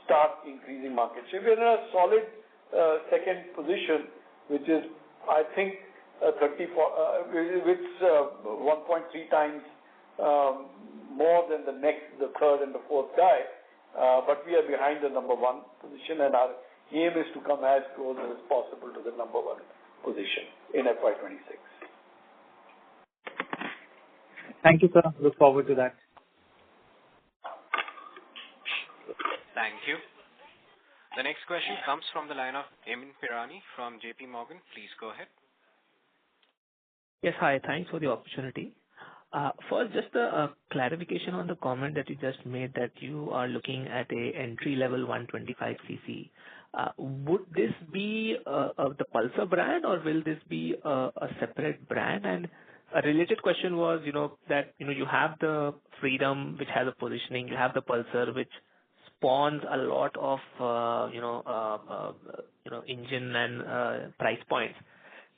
start increasing market share. We're in a solid second position, which is, I think, 1.3 times more than the third and the fourth guy. But we are behind the number one position, and our aim is to come as close as possible to the number one position in FY26. Thank you, sir. Look forward to that. Thank you. The next question comes from the line of Emin Pirani from JP Morgan. Please go ahead. Yes, hi. Thanks for the opportunity. First, just a clarification on the comment that you just made that you are looking at a entry-level 125cc. Would this be the Pulsar brand, or will this be a separate brand? And a related question was, that you have the Freedom, which has a positioning. You have the Pulsar, which spawns a lot of engine and price points.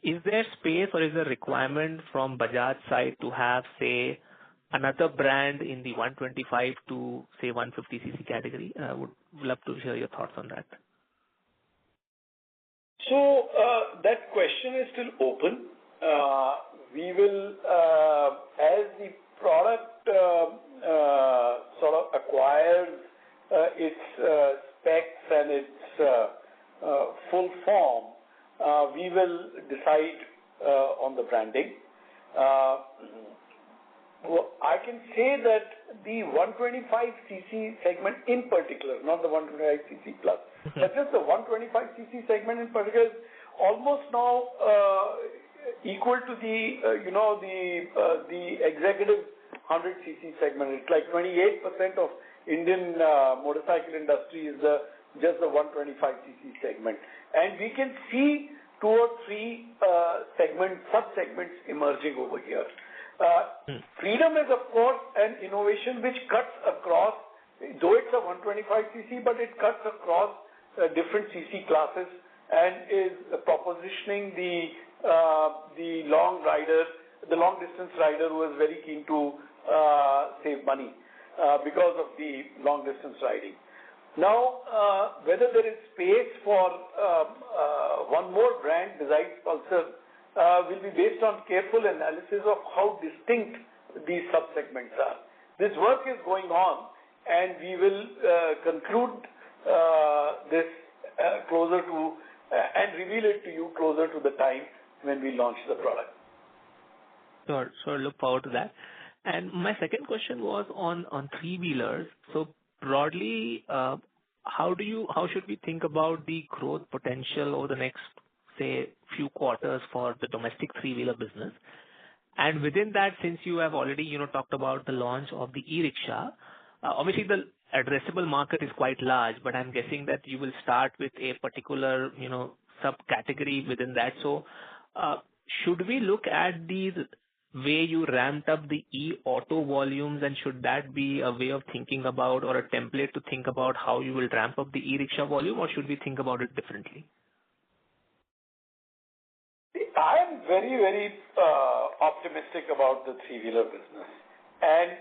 Is there space or is there requirement from Bajaj side to have, say, another brand in the 125 to, say, 150cc category? I would love to hear your thoughts on that. So that question is still open. We will, as the product sort of acquires its specs and its full form, we will decide on the branding. I can say that the 125cc segment in particular, not the 125cc plus, but just the 125cc segment in particular is almost now equal to the executive 100cc segment. It's like 28% of Indian motorcycle industry is just the 125cc segment. And we can see 2 or 3 sub-segments emerging over here. Freedom is, of course, an innovation which cuts across, though it's a 125cc, but it cuts across different cc classes and is propositioning the long rider the long distance rider who is very keen to save money because of the long distance riding. Now, whether there is space for one more brand besides Pulsar will be based on careful analysis of how distinct these sub-segments are. This work is going on, and we will conclude this closer to and reveal it to you closer to the time when we launch the product. Sure. So look forward to that. And my second question was on three-wheelers. So broadly, how should we think about the growth potential over the next, say, few quarters for the domestic three-wheeler business? And within that, since you have already, talked about the launch of the e-rickshaw, obviously the addressable market is quite large, but I'm guessing that you will start with a particular, subcategory within that. So, should we look at the way you ramped up the e-auto volumes, and should that be a way of thinking about or a template to think about how you will ramp up the e-rickshaw volume, or should we think about it differently? I am very, very optimistic about the three-wheeler business. And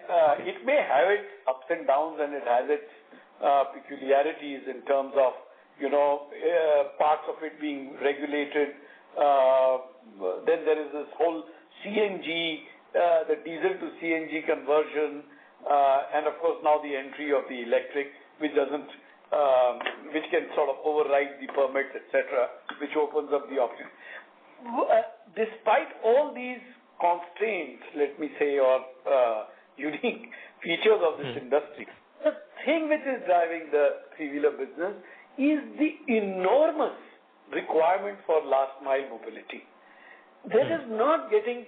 it may have its ups and downs, and it has its peculiarities in terms of, parts of it being regulated. Then there is this whole CNG, the diesel to CNG conversion, and of course now the entry of the electric, which can sort of override the permits, etc., which opens up the option. Despite all these constraints, let me say, or unique features of this industry, the thing which is driving the three-wheeler business is the enormous requirement for last mile mobility. That is not getting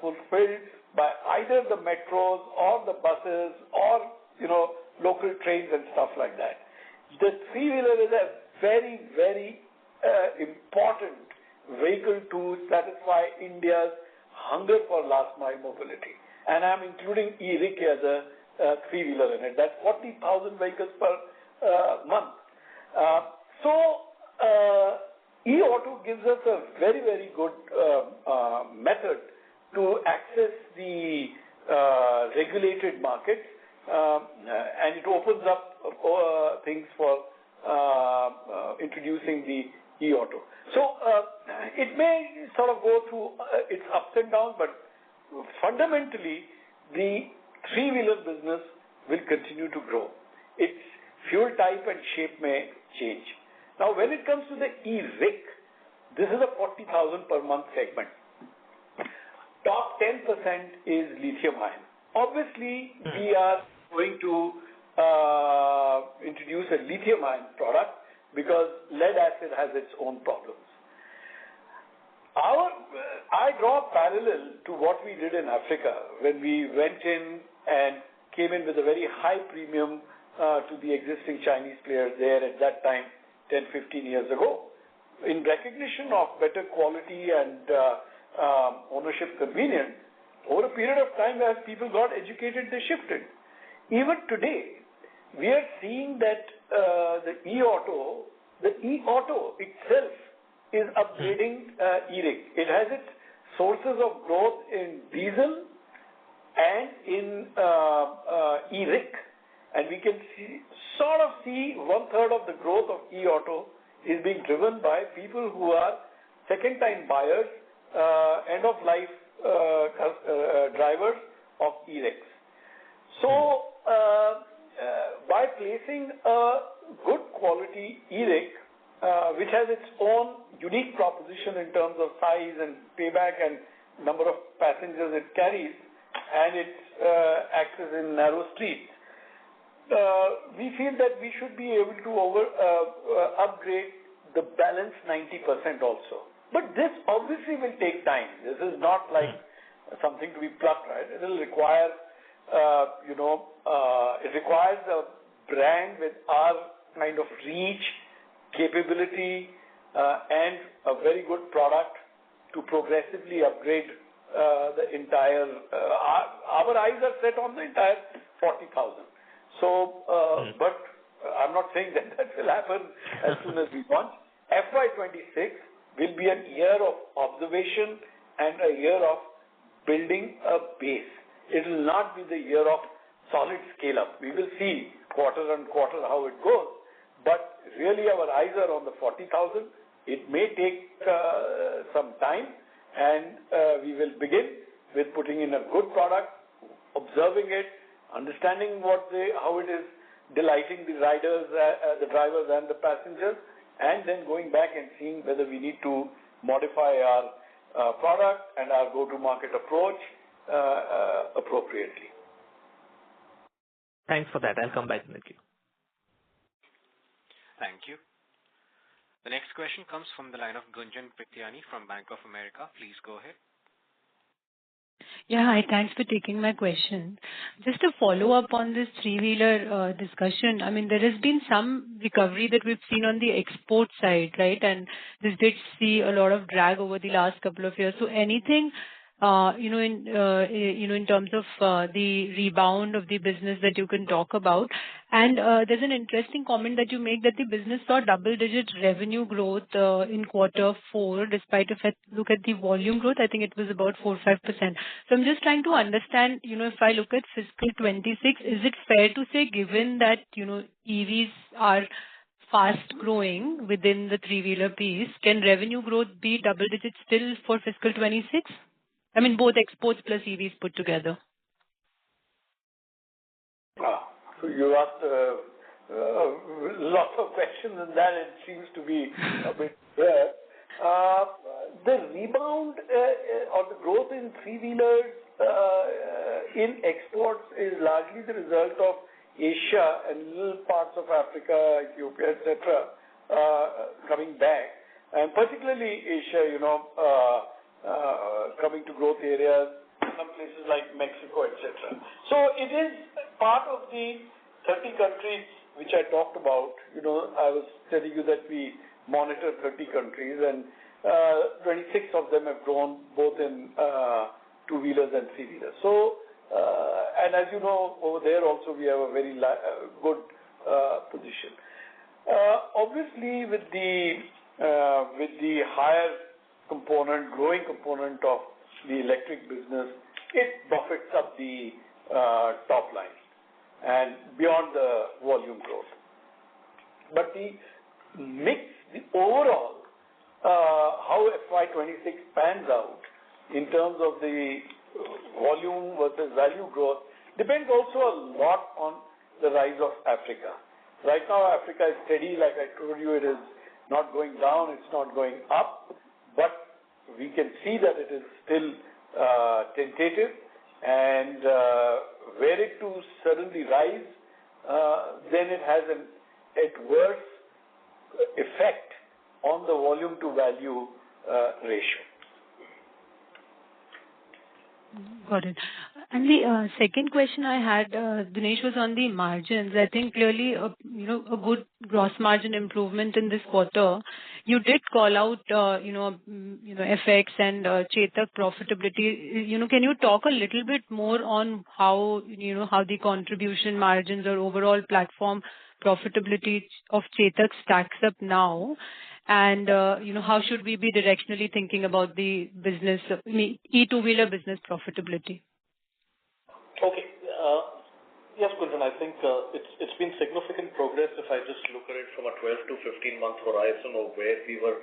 fulfilled by either the metros or the buses or, local trains and stuff like that. The three-wheeler is a very, very important vehicle to satisfy India's hunger for last mile mobility. And I'm including e-rick as a three-wheeler in it. That's 40,000 vehicles per month. E-auto gives us a very, very good method to access the regulated markets, and it opens up things for introducing the e-auto. So it may sort of go through its ups and downs, but fundamentally the three-wheeler business will continue to grow. Its fuel type and shape may change. Now, when it comes to the e-rick, this is a 40,000 per month segment. Top 10% is lithium-ion. Obviously, we are going to introduce a lithium-ion product because lead acid has its own problems. I draw a parallel to what we did in Africa when we went in and came in with a very high premium to the existing Chinese players there at that time, 10, 15 years ago. In recognition of better quality and ownership convenience, over a period of time as people got educated, they shifted. Even today, we are seeing that the e-auto itself is upgrading e-rick. It has its sources of growth in diesel and in e-rick. And we can see 1/3 of the growth of e-auto is being driven by people who are second-time buyers, end-of-life drivers of e-ricks. So, by placing a good quality e-rick, which has its own unique proposition in terms of size and payback and number of passengers it carries, and its access in narrow streets, we feel that we should be able to upgrade the balance 90% also. But this obviously will take time. This is not like something to be plucked, right? It will require, it requires a brand with our kind of reach, capability, and a very good product to progressively upgrade the entire, our eyes are set on the entire 40,000. So, but I'm not saying that will happen as soon as we want. FY2026 will be a year of observation and a year of building a base. It will not be the year of solid scale-up. We will see quarter on quarter how it goes, but really our eyes are on the 40,000. It may take some time, and we will begin with putting in a good product, observing it, understanding how it is delighting the riders, the drivers and the passengers, and then going back and seeing whether we need to modify our product and our go-to-market approach appropriately. Thanks for that. I'll come back in the queue. Thank you. The next question comes from the line of Gunjan Prithyani from Bank of America. Please go ahead. Yeah, hi. Thanks for taking my question. Just to follow up on this three-wheeler discussion, I mean, there has been some recovery that we've seen on the export side, right? And this did see a lot of drag over the last couple of years. So anything, in terms of the rebound of the business that you can talk about. And there's an interesting comment that you make that the business saw double-digit revenue growth in Q4, despite if I look at the volume growth, I think it was about 4-5%. So I'm just trying to understand, if I look at fiscal 26, is it fair to say, given that, EVs are fast growing within the three-wheeler piece, can revenue growth be double digits still for fiscal 26? I mean, both exports plus EVs put together. So you asked lots of questions, and that it seems to be a bit rare. The rebound or the growth in three-wheelers in exports is largely the result of Asia and little parts of Africa, Ethiopia, etc., coming back, and particularly Asia, coming to growth areas, some places like Mexico, etc. So it is part of the 30 countries which I talked about. I was telling you that we monitor 30 countries, and 26 of them have grown both in two-wheelers and three-wheelers. So, and as you know, over there also we have a very good position. Obviously, with the higher growing component of the electric business, it buffets up the top line and beyond the volume growth. But the mix, the overall, how FY26 pans out in terms of the volume versus value growth depends also a lot on the rise of Africa. Right now, Africa is steady. Like I told you, it is not going down, it's not going up, but we can see that it is still tentative, and were it to suddenly rise, then it has an adverse effect on the volume to value ratio. Got it. And the second question I had, Dinesh, was on the margins. I think clearly, a good gross margin improvement in this quarter. You did call out, FX and Chetak profitability. Can you talk a little bit more on how the contribution margins or overall platform profitability of Chetak stacks up now? And, how should we be directionally thinking about the business, e-two-wheeler business profitability? Okay. Yes, Gunjan, I think it's been significant progress if I just look at it from a 12 to 15 month horizon of where we were.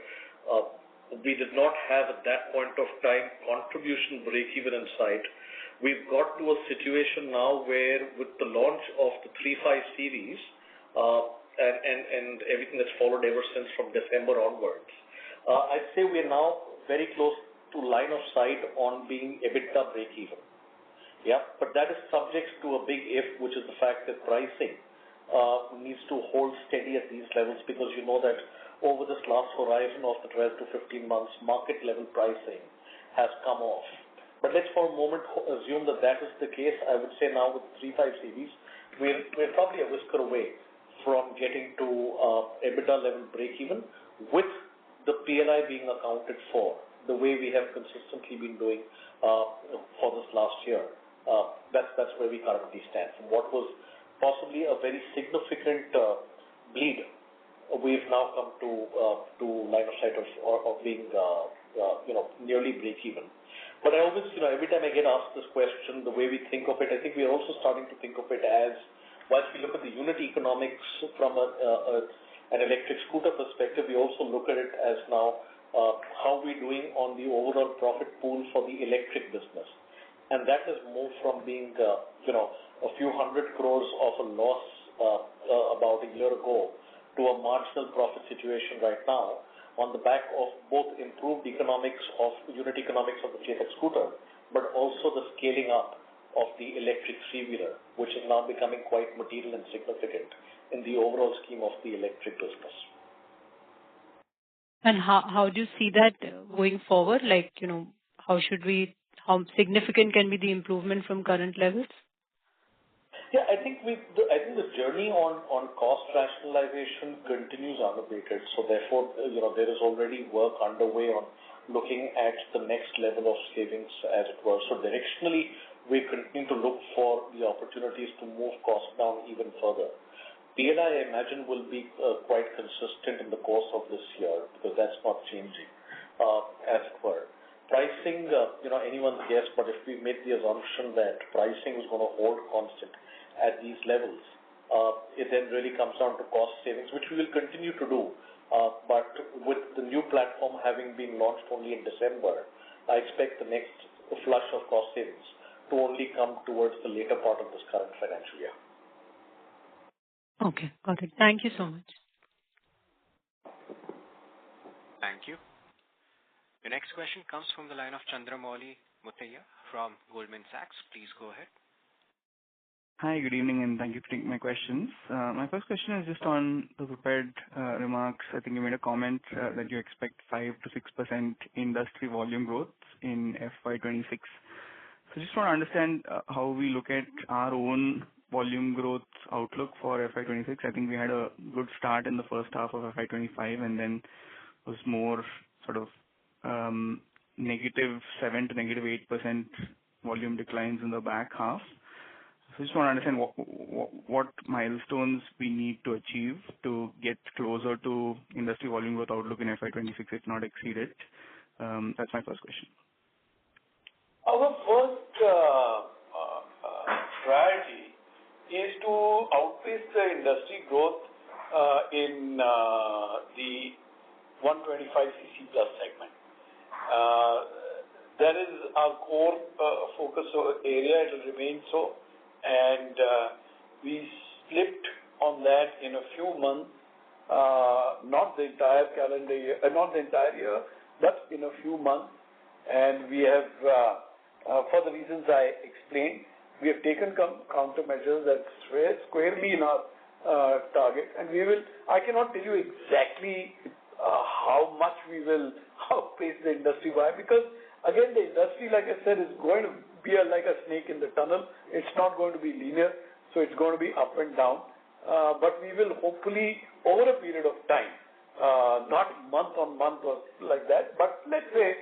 We did not have at that point of time contribution break-even in sight. We've got to a situation now where with the launch of the 3.5 series, and everything that's followed ever since from December onwards, I'd say we are now very close to line of sight on being EBITDA break-even. Yeah, but that is subject to a big if, which is the fact that pricing needs to hold steady at these levels, because you know that over this last horizon of the 12 to 15 months, market level pricing has come off. But let's for a moment assume that that is the case. I would say now with 3.5 series, we're probably a whisker away from getting to EBITDA level break-even, with the PLI being accounted for the way we have consistently been doing for this last year. That's where we currently stand. From what was possibly a very significant bleed, we've now come to line of sight of being nearly break-even. But I always, every time I get asked this question, the way we think of it, I think we are also starting to think of it as, once we look at the unit economics from an electric scooter perspective, we also look at it as now how we're doing on the overall profit pool for the electric business. And that has moved from being, a few 100 crores of a loss about a year ago to a marginal profit situation right now, on the back of both improved unit economics of the Chetak scooter, but also the scaling up of the electric three-wheeler, which is now becoming quite material and significant in the overall scheme of the electric business. And how do you see that going forward? Like, how significant can be the improvement from current levels? Yeah, I think the journey on cost rationalization continues unabated. So therefore, there is already work underway on looking at the next level of savings, as it were. So directionally, we continue to look for the opportunities to move costs down even further. PLI, I imagine, will be quite consistent in the course of this year because that's not changing, as it were. Pricing, anyone's guess, but if we made the assumption that pricing is going to hold constant at these levels, it then really comes down to cost savings, which we will continue to do. But with the new platform having been launched only in December, I expect the next flush of cost savings to only come towards the later part of this current financial year. Okay, got it. Thank you so much. Thank you. The next question comes from the line of Chandramouli Muthiah from Goldman Sachs. Please go ahead. Hi, good evening, and thank you for taking my questions. My first question is just on the prepared remarks. I think you made a comment that you expect 5 to 6% industry volume growth in FY26. So just want to understand how we look at our own volume growth outlook for FY26. I think we had a good start in the first half of FY25 and then was more sort of -7 to -8% volume declines in the back half. So I just want to understand what milestones we need to achieve to get closer to industry volume growth outlook in FY26, if not exceed it. That's my first question. Our first priority is to outpace the industry growth in the 125cc plus segment. That is our core focus area. It will remain so. And we slipped on that in a few months, not the entire calendar year, not the entire year, but in a few months. And we have, for the reasons I explained, we have taken countermeasures that squarely in our target. And I cannot tell you exactly how much we will outpace the industry by, because again, the industry, like I said, is going to be like a snake in the tunnel. It's not going to be linear, so it's going to be up and down. But we will hopefully, over a period of time, not month on month or like that, but let's say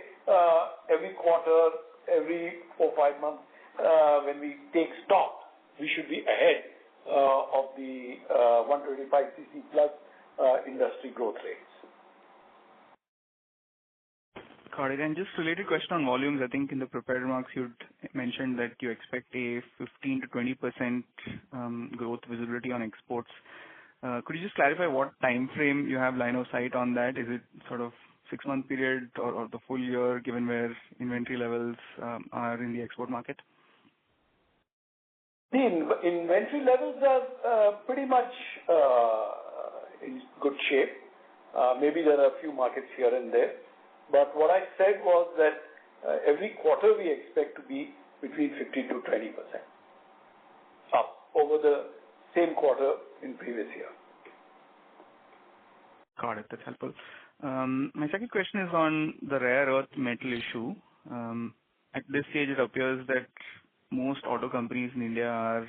every quarter, every 4 or 5 months, when we take stock, we should be ahead of the 125cc plus industry growth rates. Got it. And just related question on volumes, I think in the prepared remarks you'd mentioned that you expect a 15 to 20% growth visibility on exports. Could you just clarify what time frame you have line of sight on that? Is it sort of 6-month period or the full year, given where inventory levels are in the export market? The inventory levels are pretty much in good shape. Maybe there are a few markets here and there. But what I said was that every quarter we expect to be between 15 to 20% up over the same quarter in previous year. Got it. That's helpful. My second question is on the rare earth metal issue. At this stage, it appears that most auto companies in India are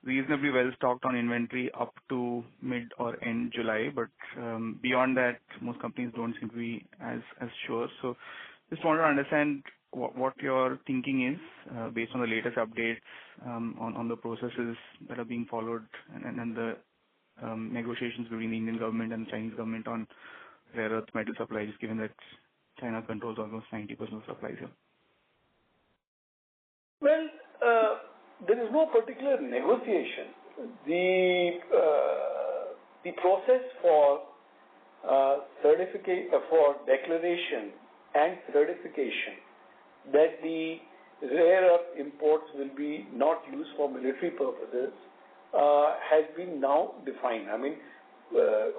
reasonably well stocked on inventory up to mid or end July, but beyond that, most companies don't seem to be as sure. So just want to understand what your thinking is based on the latest updates on the processes that are being followed and the negotiations between the Indian government and the Chinese government on rare earth metal supplies, given that China controls almost 90% of supplies here? Well, there is no particular negotiation. The process for declaration and certification that the rare earth imports will be not used for military purposes has been now defined. I mean,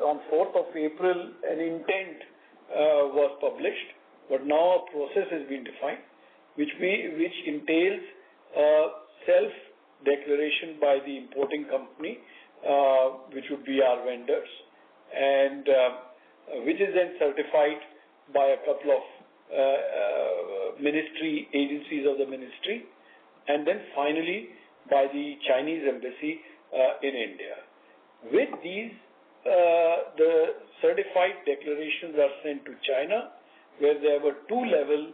on 4th of April, an intent was published, but now a process has been defined, which entails self-declaration by the importing company, which would be our vendors, and which is then certified by a couple of ministry agencies of the ministry, and then finally by the Chinese embassy in India. With these, the certified declarations are sent to China, where there were two-level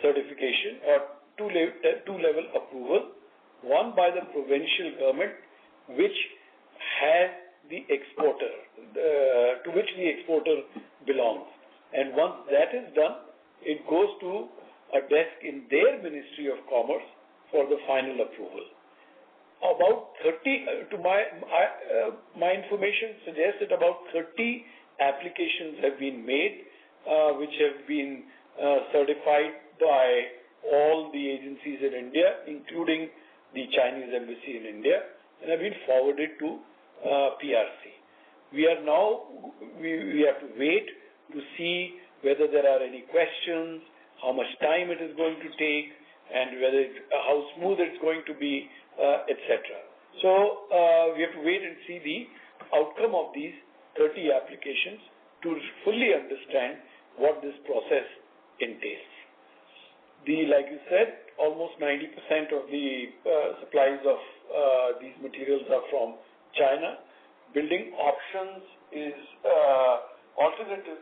certification or two-level approval, one by the provincial government, which has the exporter, to which the exporter belongs. And once that is done, it goes to a desk in their Ministry of Commerce for the final approval. About 30, my information suggests that about 30 applications have been made, which have been certified by all the agencies in India, including the Chinese embassy in India, and have been forwarded to PRC. We have to wait to see whether there are any questions, how much time it is going to take, and how smooth it's going to be, etc. So we have to wait and see the outcome of these 30 applications to fully understand what this process entails. Like you said, almost 90% of the supplies of these materials are from China. Building alternatives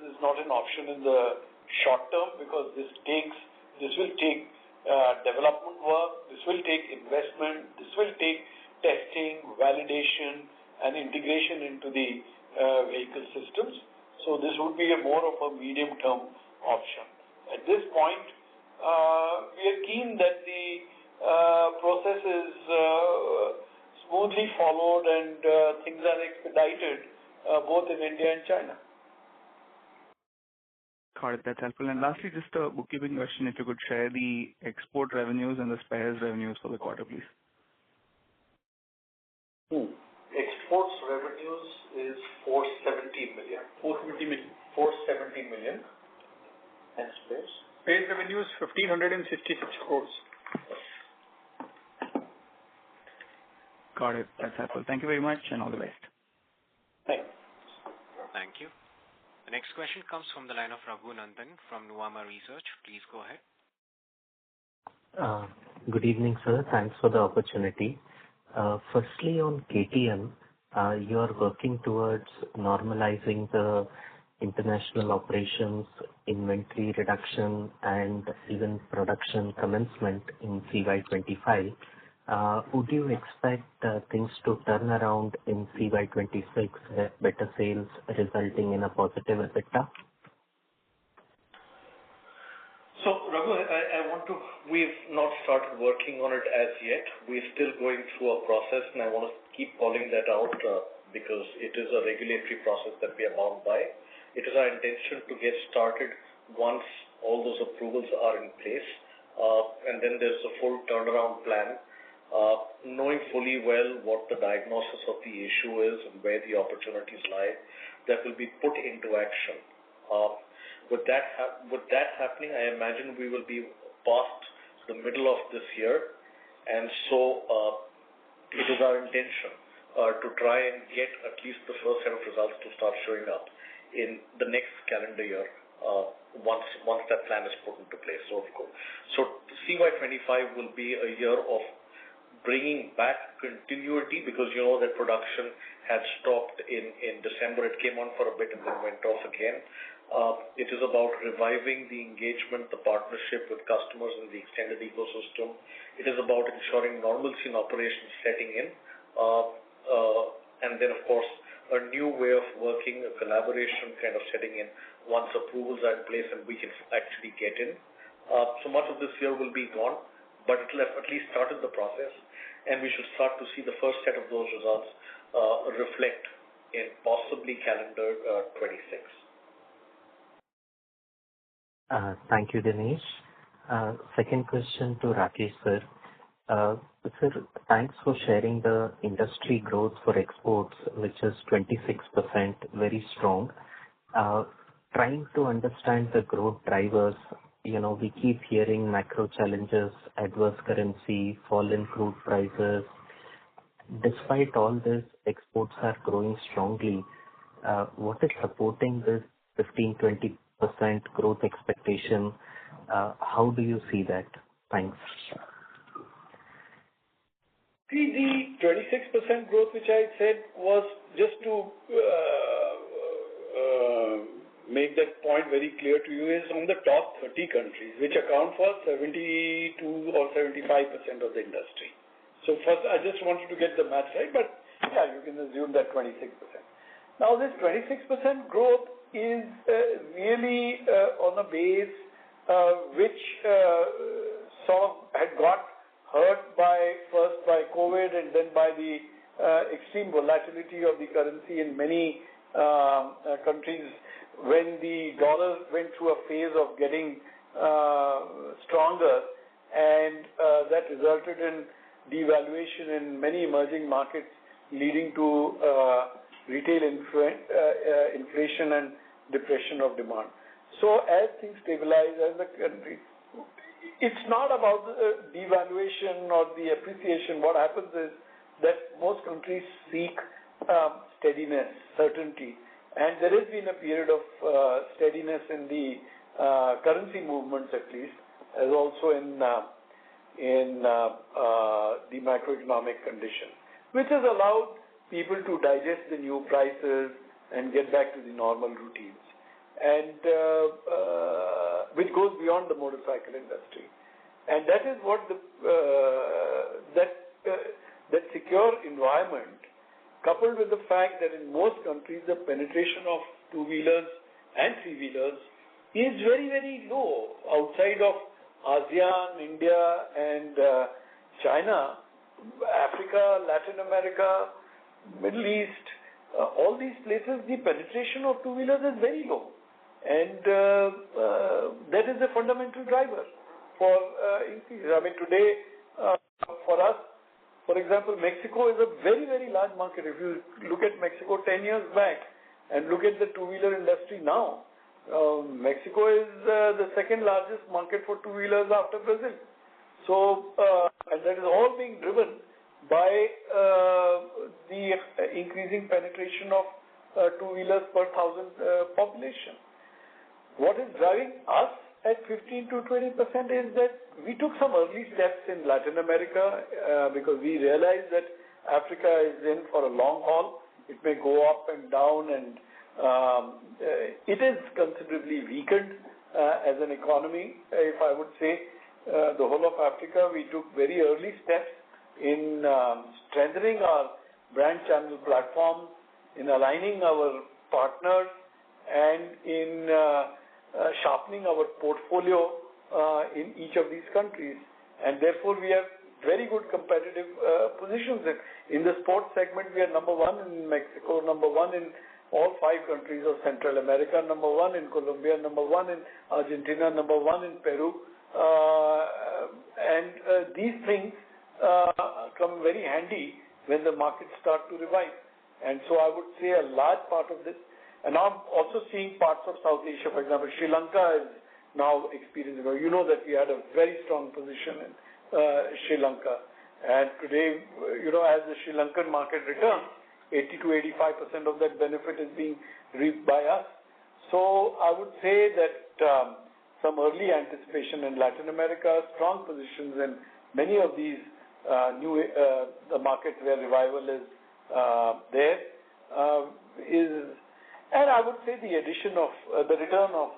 is not an option in the short term, because this will take development work, this will take investment, this will take testing, validation, and integration into the vehicle systems. So this would be more of a medium-term option. At this point, we are keen that the process is smoothly followed and things are expedited both in India and China. Got it. That's helpful. And lastly, just a bookkeeping question, if you could share the export revenues and the spares revenues for the quarter, please. Exports revenues is 470 million. 470 million. And spares? Spares revenues 1,566 crores. Got it. That's helpful. Thank you very much, and all the best. Thanks. Thank you. The next question comes from the line of Raghu Nandan from Nuvama Research. Please go ahead. Good evening, sir. Thanks for the opportunity. Firstly, on KTM, you are working towards normalizing the international operations, inventory reduction, and even production commencement in CY25. Would you expect things to turn around in CY26 with better sales resulting in a positive EBITDA? So, Raghu, we've not started working on it as yet. We're still going through a process, and I want to keep calling that out because it is a regulatory process that we are bound by. It is our intention to get started once all those approvals are in place, and then there's a full turnaround plan, knowing fully well what the diagnosis of the issue is and where the opportunities lie, that will be put into action. With that happening, I imagine we will be past the middle of this year, and so it is our intention to try and get at least the first set of results to start showing up in the next calendar year once that plan is put into place. So CY25 will be a year of bringing back continuity, because you know that production had stopped in December. It came on for a bit and then went off again. It is about reviving the engagement, the partnership with customers in the extended ecosystem. It is about ensuring normalcy in operations setting in. And then, of course, a new way of working, a collaboration kind of setting in once approvals are in place and we can actually get in. So much of this year will be gone, but it will have at least started the process, and we should start to see the first set of those results reflect in possibly calendar 26. Thank you, Dinesh. Second question to Rakesh, sir. Sir, thanks for sharing the industry growth for exports, which is 26%, very strong. Trying to understand the growth drivers, we keep hearing macro challenges, adverse currency, fall in crude prices. Despite all this, exports are growing strongly. What is supporting this 15-20% growth expectation? How do you see that? Thanks. See, the 26% growth which I said was just to make that point very clear to you, is on the top 30 countries, which account for 72 or 75% of the industry. So first, I just wanted to get the math right, but yeah, you can assume that 26%. Now, this 26% growth is really on a base which sort of had got hurt first by COVID and then by the extreme volatility of the currency in many countries when the dollar went through a phase of getting stronger, and that resulted in devaluation in many emerging markets, leading to retail inflation and depression of demand. So as things stabilize as the country, it's not about the devaluation or the appreciation. What happens is that most countries seek steadiness, certainty, and there has been a period of steadiness in the currency movements, at least, as also in the macroeconomic condition, which has allowed people to digest the new prices and get back to the normal routines, and which goes beyond the motorcycle industry. And that is what that secure environment, coupled with the fact that in most countries the penetration of two-wheelers and three-wheelers is very, very low. Outside of ASEAN, India, and China, Africa, Latin America, Middle East, all these places, the penetration of two-wheelers is very low. And that is the fundamental driver for increase. I mean, today, for us, for example, Mexico is a very, very large market. If you look at Mexico 10 years back and look at the two-wheeler industry now, Mexico is the second largest market for two-wheelers after Brazil. So, and that is all being driven by the increasing penetration of two-wheelers per thousand population. What is driving us at 15 to 20% is that we took some early steps in Latin America because we realized that Africa is in for a long haul. It may go up and down, and it is considerably weakened as an economy. If I would say the whole of Africa, we took very early steps in strengthening our brand channel platforms, in aligning our partners, and in sharpening our portfolio in each of these countries. And therefore, we have very good competitive positions. In the sports segment, we are number one in Mexico, number one in all 5 countries of Central America, number one in Colombia, number one in Argentina, number one in Peru. And these things come very handy when the markets start to revive. And so I would say a large part of this, and now I'm also seeing parts of South Asia, for example, Sri Lanka is now experiencing, you know that we had a very strong position in Sri Lanka. And today, as the Sri Lankan market returns, 80 to 85% of that benefit is being reaped by us. So I would say that some early anticipation in Latin America, strong positions in many of these new markets where revival is there, and I would say the addition of the return of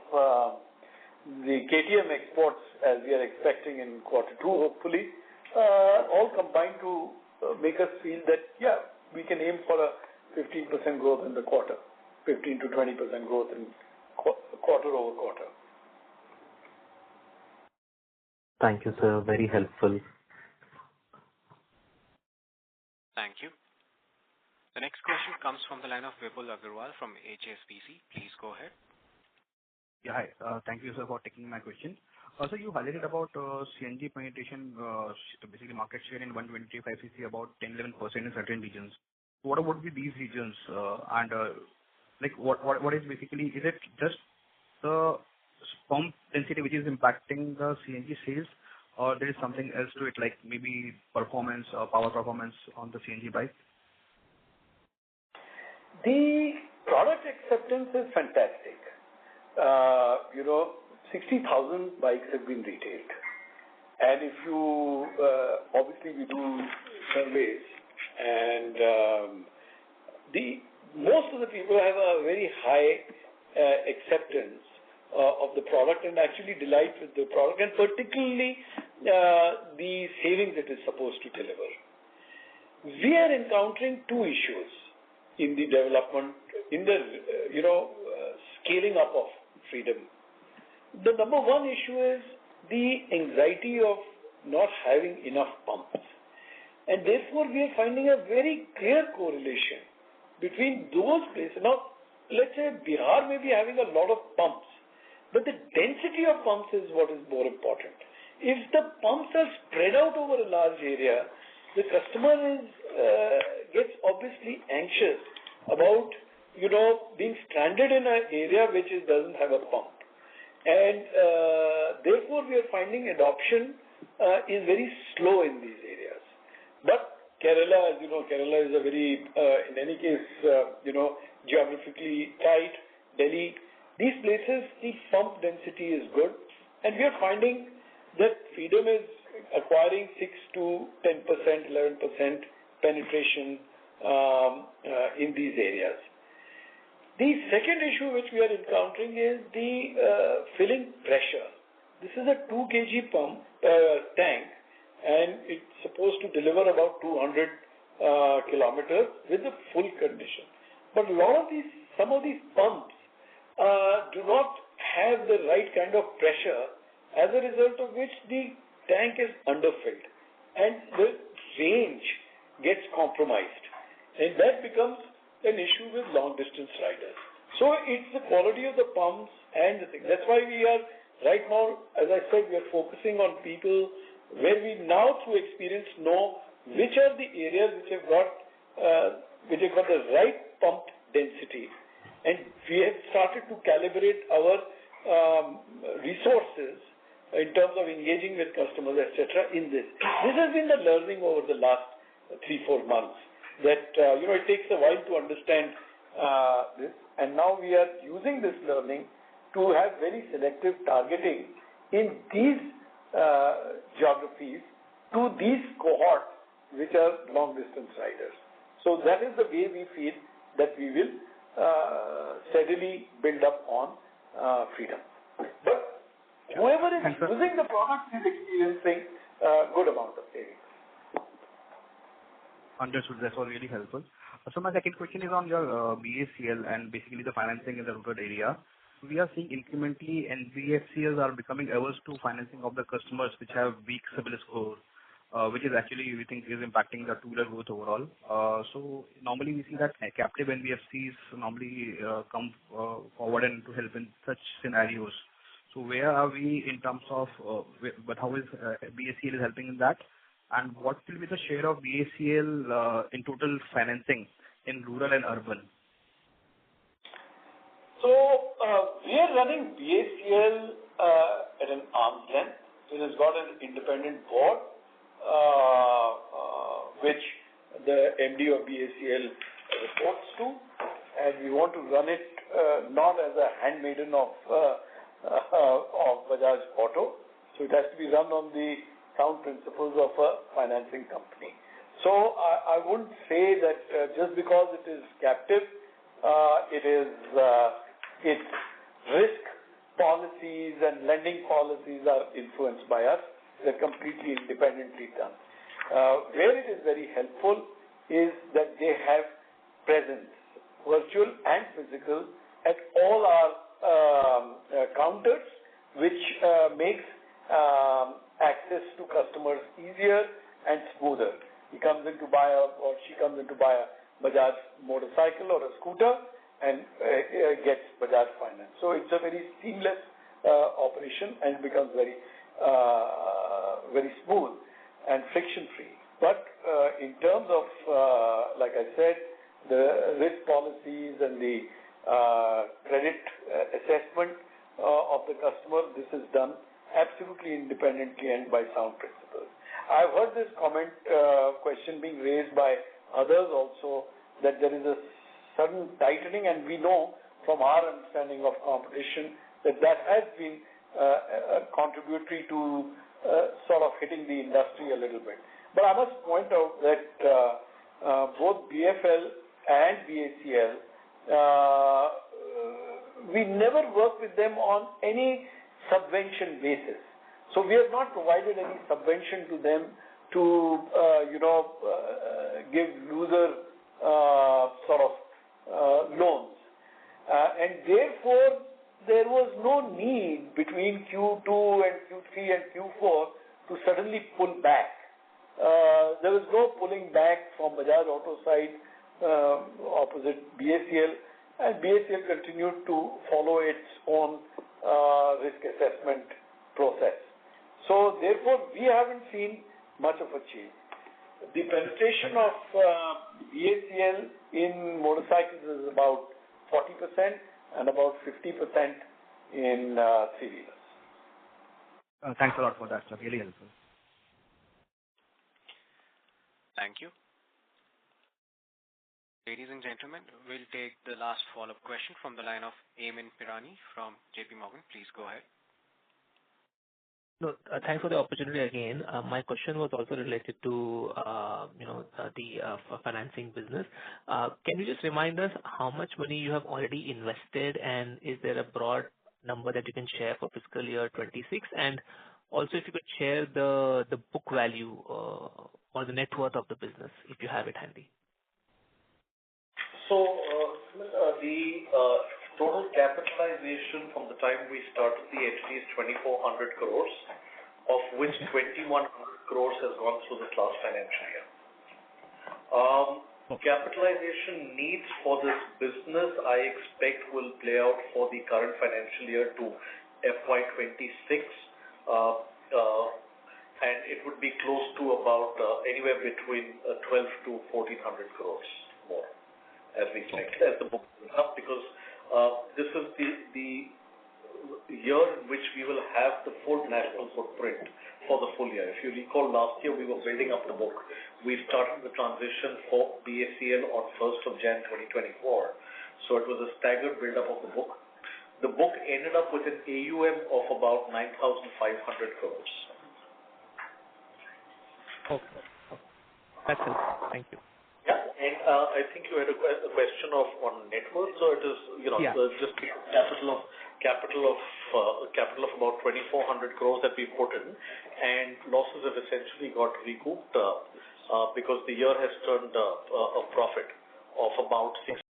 the KTM exports, as we are expecting in Q2, hopefully, all combined to make us feel that, yeah, we can aim for a 15% growth in the quarter, 15 to 20% growth in quarter-over-quarter. Thank you, sir. Very helpful. Thank you. The next question comes from the line of Vipul Agarwal from HSBC. Please go ahead. Yeah, hi. Thank you, sir, for taking my question. So you highlighted about CNG penetration, basically market share in 125cc about 10-11% in certain regions. What would be these regions? And like what is basically, is it just the pump density which is impacting the CNG sales, or there is something else to it, like maybe performance or power performance on the CNG bike? The product acceptance is fantastic. 60,000 bikes have been retailed. And if you, obviously we do surveys, and most of the people have a very high acceptance of the product and actually delight with the product, and particularly the savings it is supposed to deliver. We are encountering two issues in the development, in the scaling up of Freedom. The number one issue is the anxiety of not having enough pumps. And therefore, we are finding a very clear correlation between those places. Now, let's say Bihar may be having a lot of pumps, but the density of pumps is what is more important. If the pumps are spread out over a large area, the customer gets obviously anxious about being stranded in an area which doesn't have a pump. And therefore, we are finding adoption is very slow in these areas. But Kerala, as you know, Kerala is a very, in any case, geographically tight. Delhi, these places, the pump density is good. And we are finding that Freedom is acquiring 6 to 10%, 11% penetration in these areas. The second issue which we are encountering is the filling pressure. This is a 2 kg pump tank, and it's supposed to deliver about 200 kilometers with the full condition. But some of these pumps do not have the right kind of pressure, as a result of which the tank is underfilled and the range gets compromised, and that becomes an issue with long distance riders. So it's the quality of the pumps and the thing. That's why we are right now, as I said, we are focusing on people where we now through experience know which are the areas which have got the right pump density, and we have started to calibrate our resources in terms of engaging with customers, etc. in this. This has been the learning over the last 3-4 months, that it takes a while to understand this, and now we are using this learning to have very selective targeting in these geographies to these cohorts which are long distance riders. So that is the way we feel that we will steadily build up on Freedom. But whoever is using the product is experiencing a good amount of savings. Understood. That's all really helpful. So my second question is on your BACL and basically the financing in the rural area. We are seeing incrementally NBFCs are becoming averse to financing of the customers which have weak CIBIL score, which is actually, we think, is impacting the two-wheeler growth overall. So normally we see that captive NBFCs normally come forward and to help in such scenarios. So where are we in terms of, but how is BACL is helping in that? And what will be the share of BACL in total financing in rural and urban? So we are running BACL at an arm's length. It has got an independent board, which the MD of BACL reports to, and we want to run it not as a handmaiden of Bajaj Auto. So it has to be run on the sound principles of a financing company. So I wouldn't say that just because it is captive, its risk policies and lending policies are influenced by us. They're completely independently done. Where it is very helpful is that they have presence, virtual and physical, at all our counters, which makes access to customers easier and smoother. He comes in to buy or she comes in to buy a Bajaj motorcycle or a scooter and gets Bajaj finance. So it's a very seamless operation and becomes very smooth and friction-free. But in terms of, like I said, the risk policies and the credit assessment of the customer, this is done absolutely independently and by sound principles. I've heard this question being raised by others also, that there is a sudden tightening, and we know from our understanding of competition that has been contributory to sort of hitting the industry a little bit. But I must point out that both BFL and BACL, we never work with them on any subvention basis. So we have not provided any subvention to them to, give looser sort of loans. And therefore, there was no need between Q2 and Q3 and Q4 to suddenly pull back. There was no pulling back from Bajaj Auto side opposite BACL, and BACL continued to follow its own risk assessment process. So therefore, we haven't seen much of a change. The penetration of BACL in motorcycles is about 40% and about 50% in three-wheelers. Thanks a lot for that, sir. Really helpful. Thank you. Ladies and gentlemen, we'll take the last follow-up question from the line of Eamon Pirani from JP Morgan. Please go ahead. No, thanks for the opportunity again. My question was also related to, the financing business. Can you just remind us how much money you have already invested, and is there a broad number that you can share for fiscal year 26? And also, if you could share the book value or the net worth of the business, if you have it handy. So, the total capitalization from the time we started the entity is 2,400 crores, of which 2,100 crores has gone through this last financial year. Capitalization needs for this business, I expect, will play out for the current financial year to FY26, and it would be close to about anywhere between 12 to 1,400 crores more, as we expect, as the book goes up, because this is the year in which we will have the full national footprint for the full year. If you recall, last year we were building up the book. We started the transition for BACL on 1st of January 2024. So it was a staggered build-up of the book. The book ended up with an AUM of about 9,500 crores. Okay. That's it. Thank you. Yeah, and I think you had a question on net worth. So it is, just capital of about 2,400 crores that we put in, and losses have essentially got recouped because the year has turned a profit of about 6